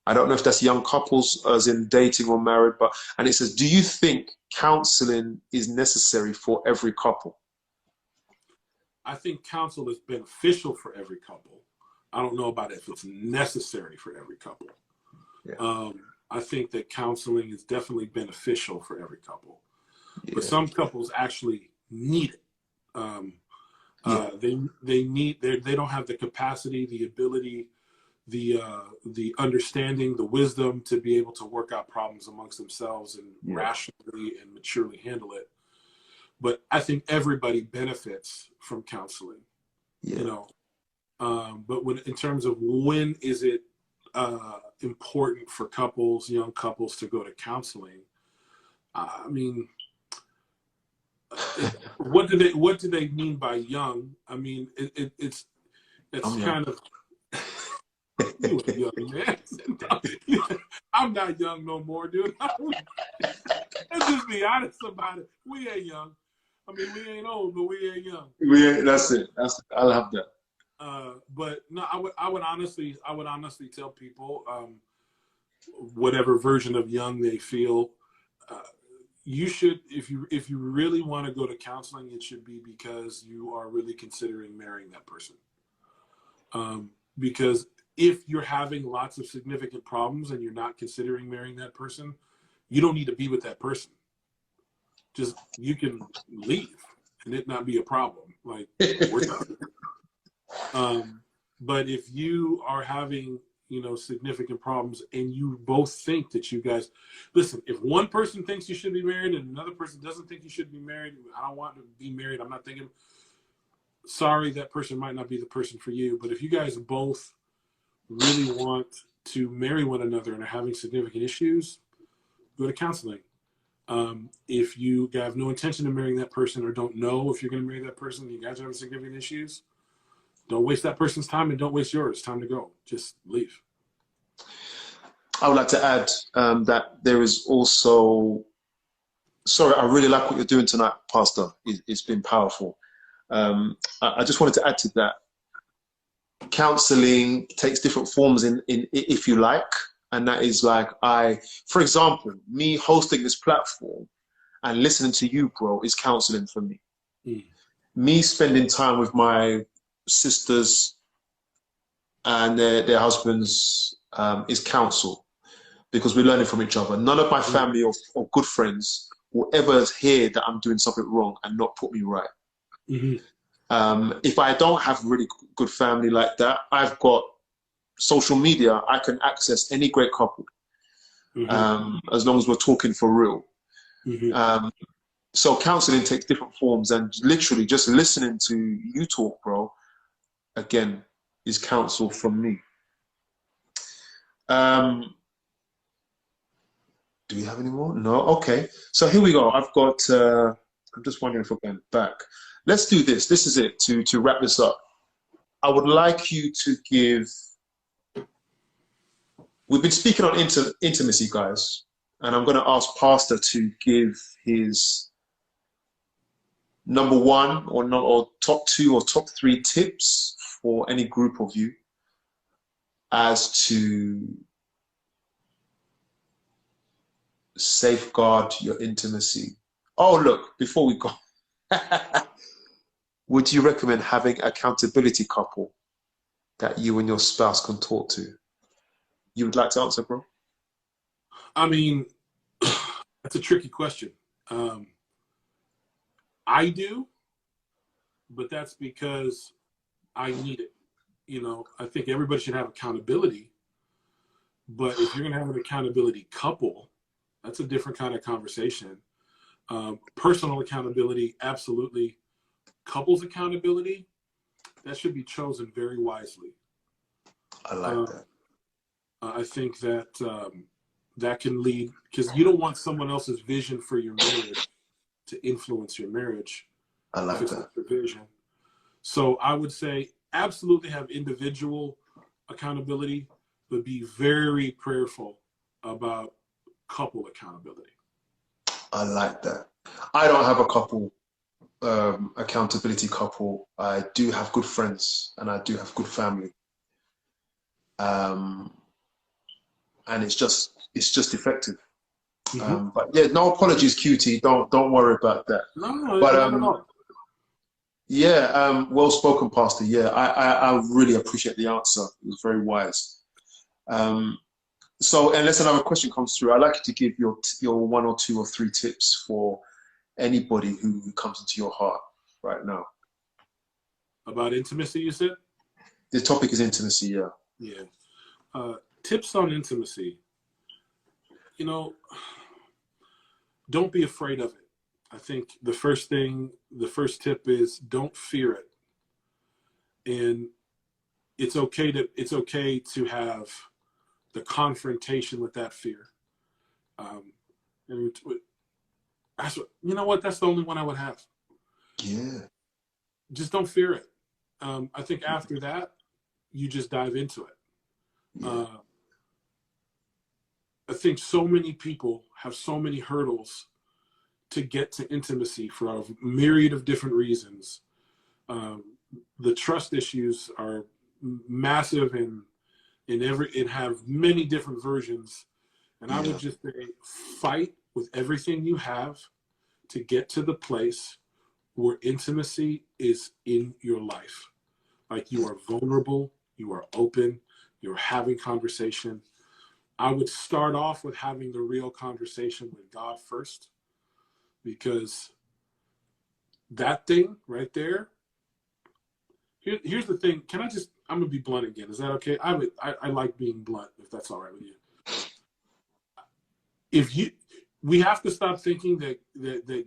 I don't know if that's young couples as in dating or married, and it says, do you think counseling is necessary for every couple? I think counsel is beneficial for every couple. I don't know about if it's necessary for every couple. Yeah. I think that counseling is definitely beneficial for every couple, but some couples actually need it. They don't have the capacity, the ability, the understanding, the wisdom to be able to work out problems amongst themselves and rationally and maturely handle it. But I think everybody benefits from counseling, you know. But in terms of when is it important for couples, young couples, to go to counseling? I mean, what do they mean by young? I mean, it's kind of you a young man. I'm not young no more, dude. Let's just be honest about it. We ain't young. I mean, we ain't old, but we ain't young. That's it. I'll have that. But no, I would honestly tell people, whatever version of young they feel, you should, if you really want to go to counseling, it should be because you are really considering marrying that person. Because if you're having lots of significant problems and you're not considering marrying that person, you don't need to be with that person. Just, you can leave and it not be a problem. Like, we're done. But if you are having, significant problems and you both think that you guys, listen, if one person thinks you should be married and another person doesn't think you should be married, I don't want to be married, I'm not thinking, sorry, that person might not be the person for you. But if you guys both really want to marry one another and are having significant issues, go to counseling. If you have no intention of marrying that person or don't know if you're going to marry that person, you guys are having significant issues, don't waste that person's time and don't waste yours. It's time to go. Just leave. I would like to add that there is also, sorry, I really like what you're doing tonight, Pastor. It's been powerful. I just wanted to add to that. Counseling takes different forms in if you like. And that is like, for example, me hosting this platform and listening to you, bro, is counseling for me. Me spending time with my sisters and their husbands is counsel, because we're learning from each other. None of my family or good friends will ever hear that I'm doing something wrong and not put me right. If I don't have really good family like that, I've got social media. I can access any great couple, as long as we're talking for real. So counseling takes different forms, and literally just listening to you talk, bro, again, is counsel from me. Do we have any more? No? Okay. So here we go. I've got, I'm just wondering if we're going back. Let's do this. This is it to wrap this up. I would like you to give, we've been speaking on intimacy, guys, and I'm going to ask Pastor to give his number one or top two or top three tips for any group of you as to safeguard your intimacy. Oh, look, before we go, would you recommend having accountability couple that you and your spouse can talk to? You would like to answer, bro? I mean, that's a tricky question. I do, but that's because I need it. You know, I think everybody should have accountability, but if you're going to have an accountability couple, that's a different kind of conversation. Personal accountability, absolutely. Couples accountability, that should be chosen very wisely. I like that. I think that that can lead, because you don't want someone else's vision for your marriage to influence your marriage. I like if it's that. not your vision. So I would say absolutely have individual accountability, but be very prayerful about couple accountability. I like that. I don't have a couple, accountability couple. I do have good friends and I do have good family. And it's just effective. But yeah, no apologies, QT. Don't worry about that. No, but no. Yeah, well spoken, Pastor. Yeah, I really appreciate the answer. It was very wise. So, unless another question comes through, I'd like you to give your one or two or three tips for anybody who comes into your heart right now. About intimacy, you said? The topic is intimacy, yeah. Yeah. Tips on intimacy. You know, don't be afraid of it. I think the first tip is don't fear it. And it's okay to have the confrontation with that fear. And you know what? That's the only one I would have. Yeah. Just don't fear it. I think after that, you just dive into it. Yeah. I think so many people have so many hurdles to get to intimacy for a myriad of different reasons. The trust issues are massive and have many different versions. And I would just say, fight with everything you have to get to the place where intimacy is in your life. Like you are vulnerable, you are open, you're having conversation. I would start off with having the real conversation with God first, because that thing right there, here's the thing. I'm going to be blunt again. Is that okay? I like being blunt, if that's all right with you. We have to stop thinking that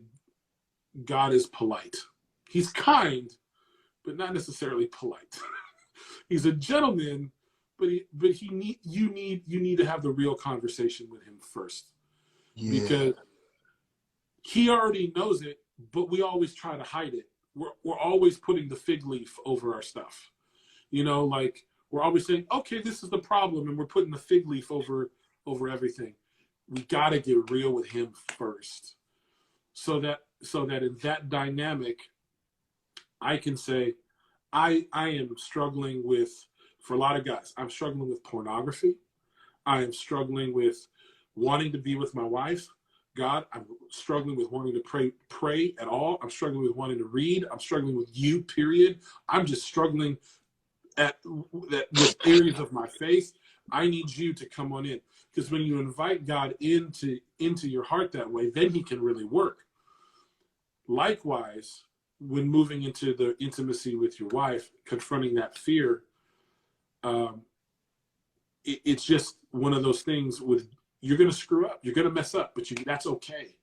God is polite. He's kind, but not necessarily polite. He's a gentleman, but you need to have the real conversation with him first. Yeah. Because he already knows it, but we always try to hide it. We're always putting the fig leaf over our stuff. You know, like we're always saying, okay, this is the problem, and we're putting the fig leaf over everything. We got to get real with him first, so that in that dynamic, I can say, I am struggling with, for a lot of guys, I'm struggling with pornography. I am struggling with wanting to be with my wife. God, I'm struggling with wanting to pray at all. I'm struggling with wanting to read. I'm struggling with you, period. I'm just struggling with areas of my faith. I need you to come on in. Because when you invite God into your heart that way, then he can really work. Likewise, when moving into the intimacy with your wife, confronting that fear, it's just one of those things with, you're going to screw up, you're going to mess up, but that's okay.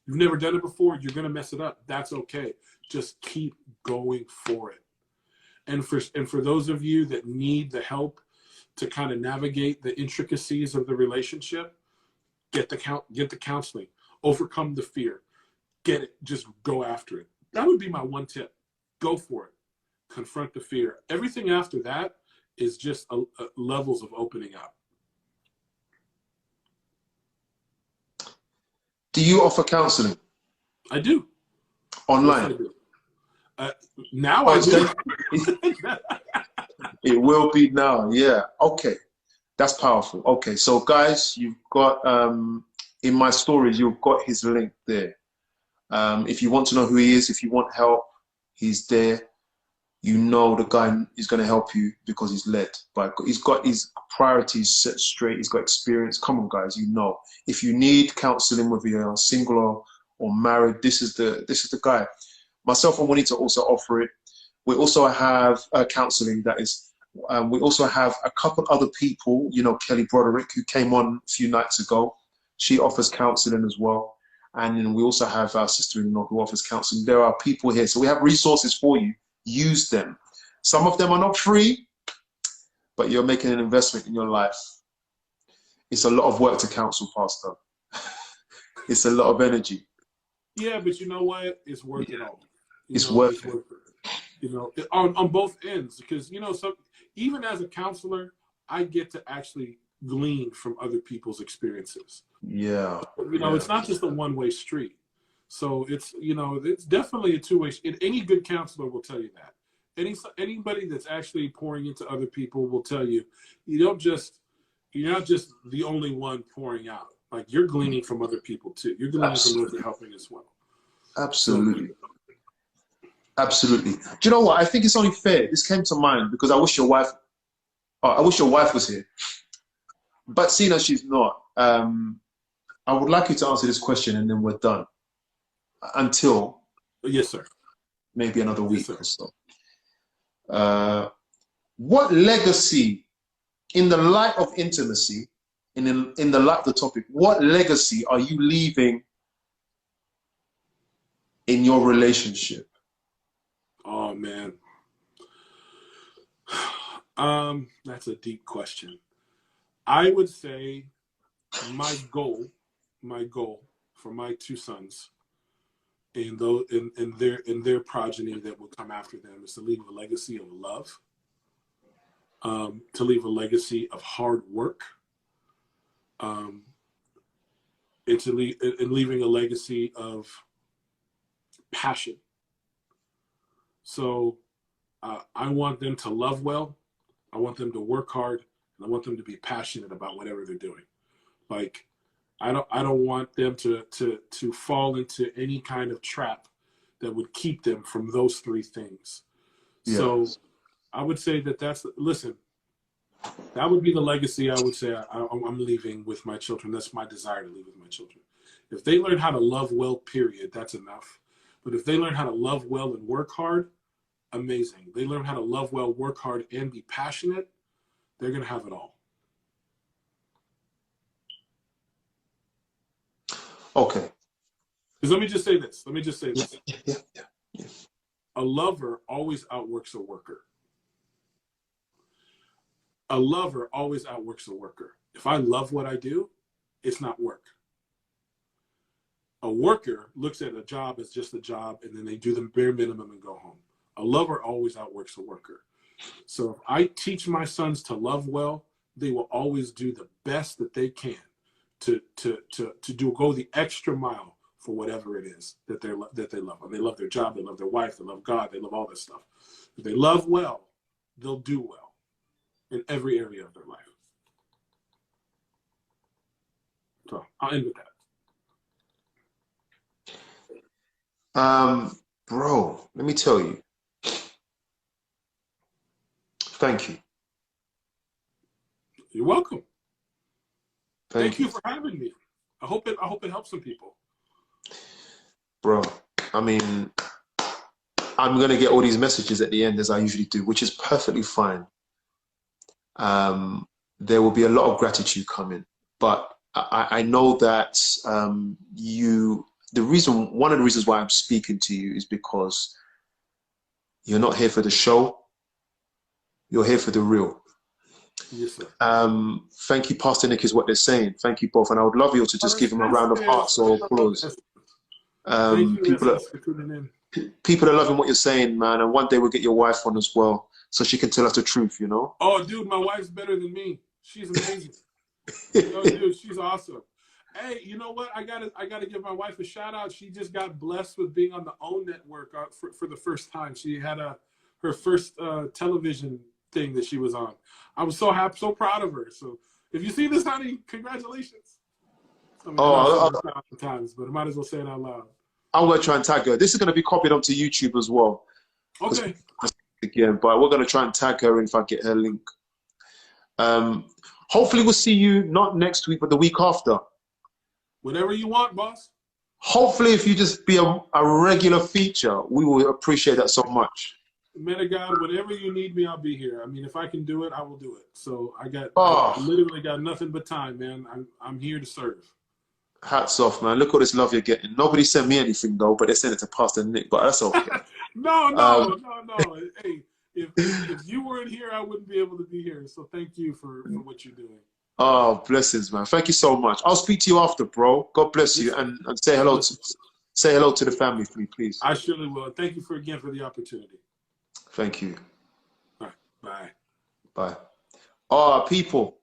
You've never done it before, you're going to mess it up. That's okay. Just keep going for it. And for those of you that need the help to kind of navigate the intricacies of the relationship, get the counseling, overcome the fear, get it, just go after it. That would be my one tip. Go for it. Confront the fear. Everything after that is just levels of opening up. Do you offer counseling? I do. Online? Yes, I do. Now I do. It will be now, yeah. Okay, that's powerful. Okay, so guys, you've got, in my stories, you've got his link there. If you want to know who he is, if you want help, he's there. You know the guy is going to help you because he's led. But he's got his priorities set straight. He's got experience. Come on, guys, you know. If you need counseling, whether you're single or married, this is the guy. Myself and Juanita also offer it. We also have counseling that is. We also have a couple other people. You know, Kelly Broderick, who came on a few nights ago. She offers counseling as well. And then we also have our sister-in-law who offers counseling. There are people here. So we have resources for you. Use them. Some of them are not free, but you're making an investment in your life. It's a lot of work to counsel, Pastor. It's a lot of energy. Yeah, but you know what? It's worth it all. It's worth it. You know, on both ends, because, you know, even as a counselor, I get to actually glean from other people's experiences. Yeah. You know, it's not just a one-way street. So it's, you know, it's definitely a two-way. Any good counselor will tell you that. Anybody that's actually pouring into other people will tell you, you're not just the only one pouring out. Like, you're gleaning from other people too. You're gleaning from those that are helping as well. Absolutely. Absolutely. Do you know what? I think it's only fair. This came to mind because I wish your wife was here. But seeing as she's not, I would like you to answer this question and then we're done. Until yes, sir. Maybe another week or so. What legacy, in the light of intimacy, in the light of the topic, what legacy are you leaving in your relationship? Oh man, that's a deep question. I would say my goal for my two sons and their progeny that will come after them is to leave a legacy of love, to leave a legacy of hard work, and leaving a legacy of passion. So I want them to love well, I want them to work hard, and I want them to be passionate about whatever they're doing. Like, I don't want them to fall into any kind of trap that would keep them from those three things. Yeah. So I would say that would be the legacy I would say I'm leaving with my children. That's my desire to leave with my children. If they learn how to love well, period, that's enough. But if they learn how to love well and work hard, amazing. They learn how to love well, work hard, and be passionate, they're going to have it all. Okay. Because let me just say this. Yeah. A lover always outworks a worker. A lover always outworks a worker. If I love what I do, it's not work. A worker looks at a job as just a job, and then they do the bare minimum and go home. A lover always outworks a worker. So if I teach my sons to love well, they will always do the best that they can to go the extra mile for whatever it is that they love. And they love their job, they love their wife, they love God, they love all this stuff. If they love well, they'll do well in every area of their life. So I'll end with that. Bro, let me tell you. Thank you. You're welcome. Thank you for having me. I hope it helps some people. Bro, I mean, I'm going to get all these messages at the end, as I usually do, which is perfectly fine. There will be a lot of gratitude coming, but I know that one of the reasons why I'm speaking to you is because you're not here for the show. You're here for the real. Yes, sir. Thank you, Pastor Nick, is what they're saying. Thank you both. And I would love you to just give him a round of hearts or applause. Thank you, People for tuning in. People are loving what you're saying, man. And one day we'll get your wife on as well, so she can tell us the truth, you know? Oh, dude, my wife's better than me. She's amazing. Oh, dude, she's awesome. Hey, you know what? I gotta give my wife a shout out. She just got blessed with being on the OWN network for the first time. She had her first television thing that she was on. I was so happy, so proud of her. So if you see this, honey, congratulations. I mean, times, but I might as well say it out loud. I'm going to try and tag her. This is going to be copied onto YouTube as well. Okay. Again, but we're going to try and tag her if I get her link. Hopefully we'll see you not next week, but the week after. Whenever you want, boss. Hopefully if you just be a regular feature, we will appreciate that so much. Man of God, whenever you need me, I'll be here. I mean, if I can do it, I will do it. So I literally got nothing but time, man. I'm here to serve. Hats off, man. Look all this love you're getting. Nobody sent me anything, though, but they sent it to Pastor Nick, but that's okay. No. Hey, if you weren't here, I wouldn't be able to be here. So thank you for what you're doing. Oh, blessings, man. Thank you so much. I'll speak to you after, bro. God bless you. And say hello to the family for me, please. I surely will. Thank you again for the opportunity. Thank you. All right. Bye. Bye. Oh, people,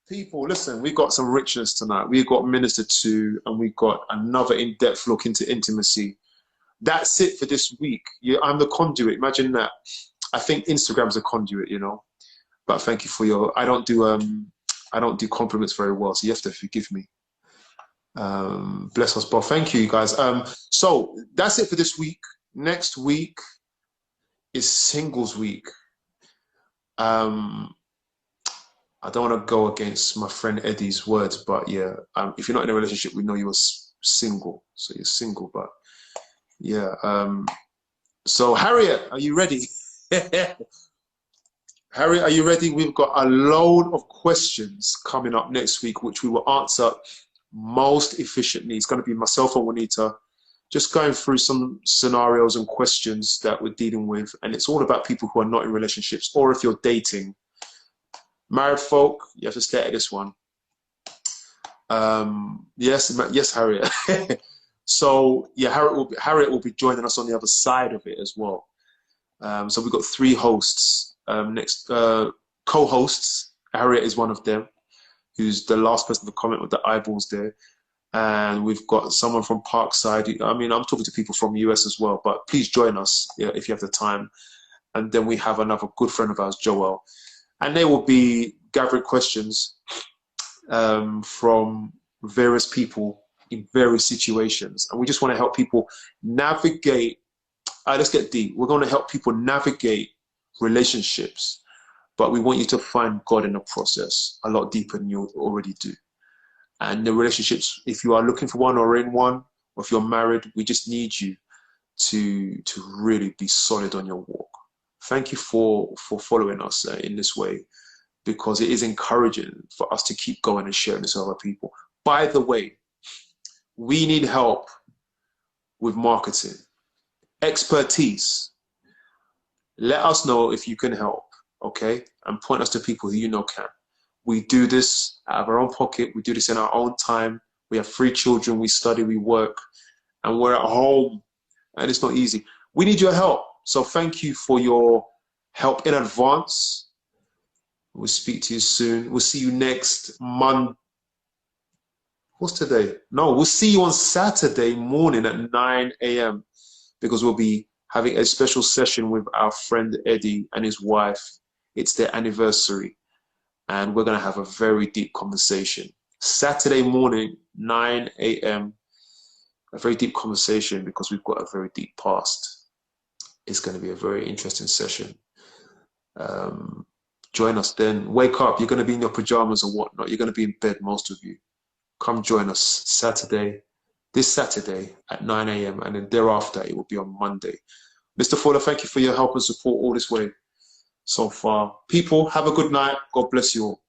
listen, we got some richness tonight. We got ministered to, and we got another in-depth look into intimacy. That's it for this week. Yeah, I'm the conduit. Imagine that. I think Instagram's a conduit, you know. But thank you for I don't do compliments very well, so you have to forgive me. Bless us both. Thank you, guys. So that's it for this week. Next week is singles week. I don't want to go against my friend Eddie's words, but yeah, if you're not in a relationship, we know you're single, so you're single. But yeah, so Harriet, are you ready? Harriet, are you ready? We've got a load of questions coming up next week, which we will answer most efficiently. It's going to be myself and Juanita just going through some scenarios and questions that we're dealing with. And it's all about people who are not in relationships, or if you're dating. Married folk, you have to stay at this one. Yes, Harriet. So yeah, Harriet will be joining us on the other side of it as well. So we've got 3 hosts. Co-hosts. Harriet is one of them, who's the last person to comment with the eyeballs there. And we've got someone from Parkside. I mean, I'm talking to people from the US as well, but please join us if you have the time. And then we have another good friend of ours, Joel. And they will be gathering questions from various people in various situations. And we just want to help people navigate. Let's get deep. We're going to help people navigate relationships, but we want you to find God in the process a lot deeper than you already do. And the relationships, if you are looking for one or in one, or if you're married, we just need you to really be solid on your walk. Thank you for following us in this way, because it is encouraging for us to keep going and sharing this with other people. By the way, we need help with marketing, expertise. Let us know if you can help, okay? And point us to people who you know can. We do this out of our own pocket. We do this in our own time. We have 3 children. We study, we work, and we're at home, and it's not easy. We need your help. So thank you for your help in advance. We'll speak to you soon. We'll see you next Monday. What's today? No, we'll see you on Saturday morning at 9 a.m. because we'll be having a special session with our friend Eddie and his wife. It's their anniversary, and we're going to have a very deep conversation. Saturday morning, 9 a.m., a very deep conversation because we've got a very deep past. It's going to be a very interesting session. Join us then. Wake up. You're going to be in your pajamas or whatnot. You're going to be in bed, most of you. Come join us this Saturday at 9 a.m. and then thereafter it will be on Monday. Mr. Fuller, thank you for your help and support all this way so far. People, have a good night. God bless you all.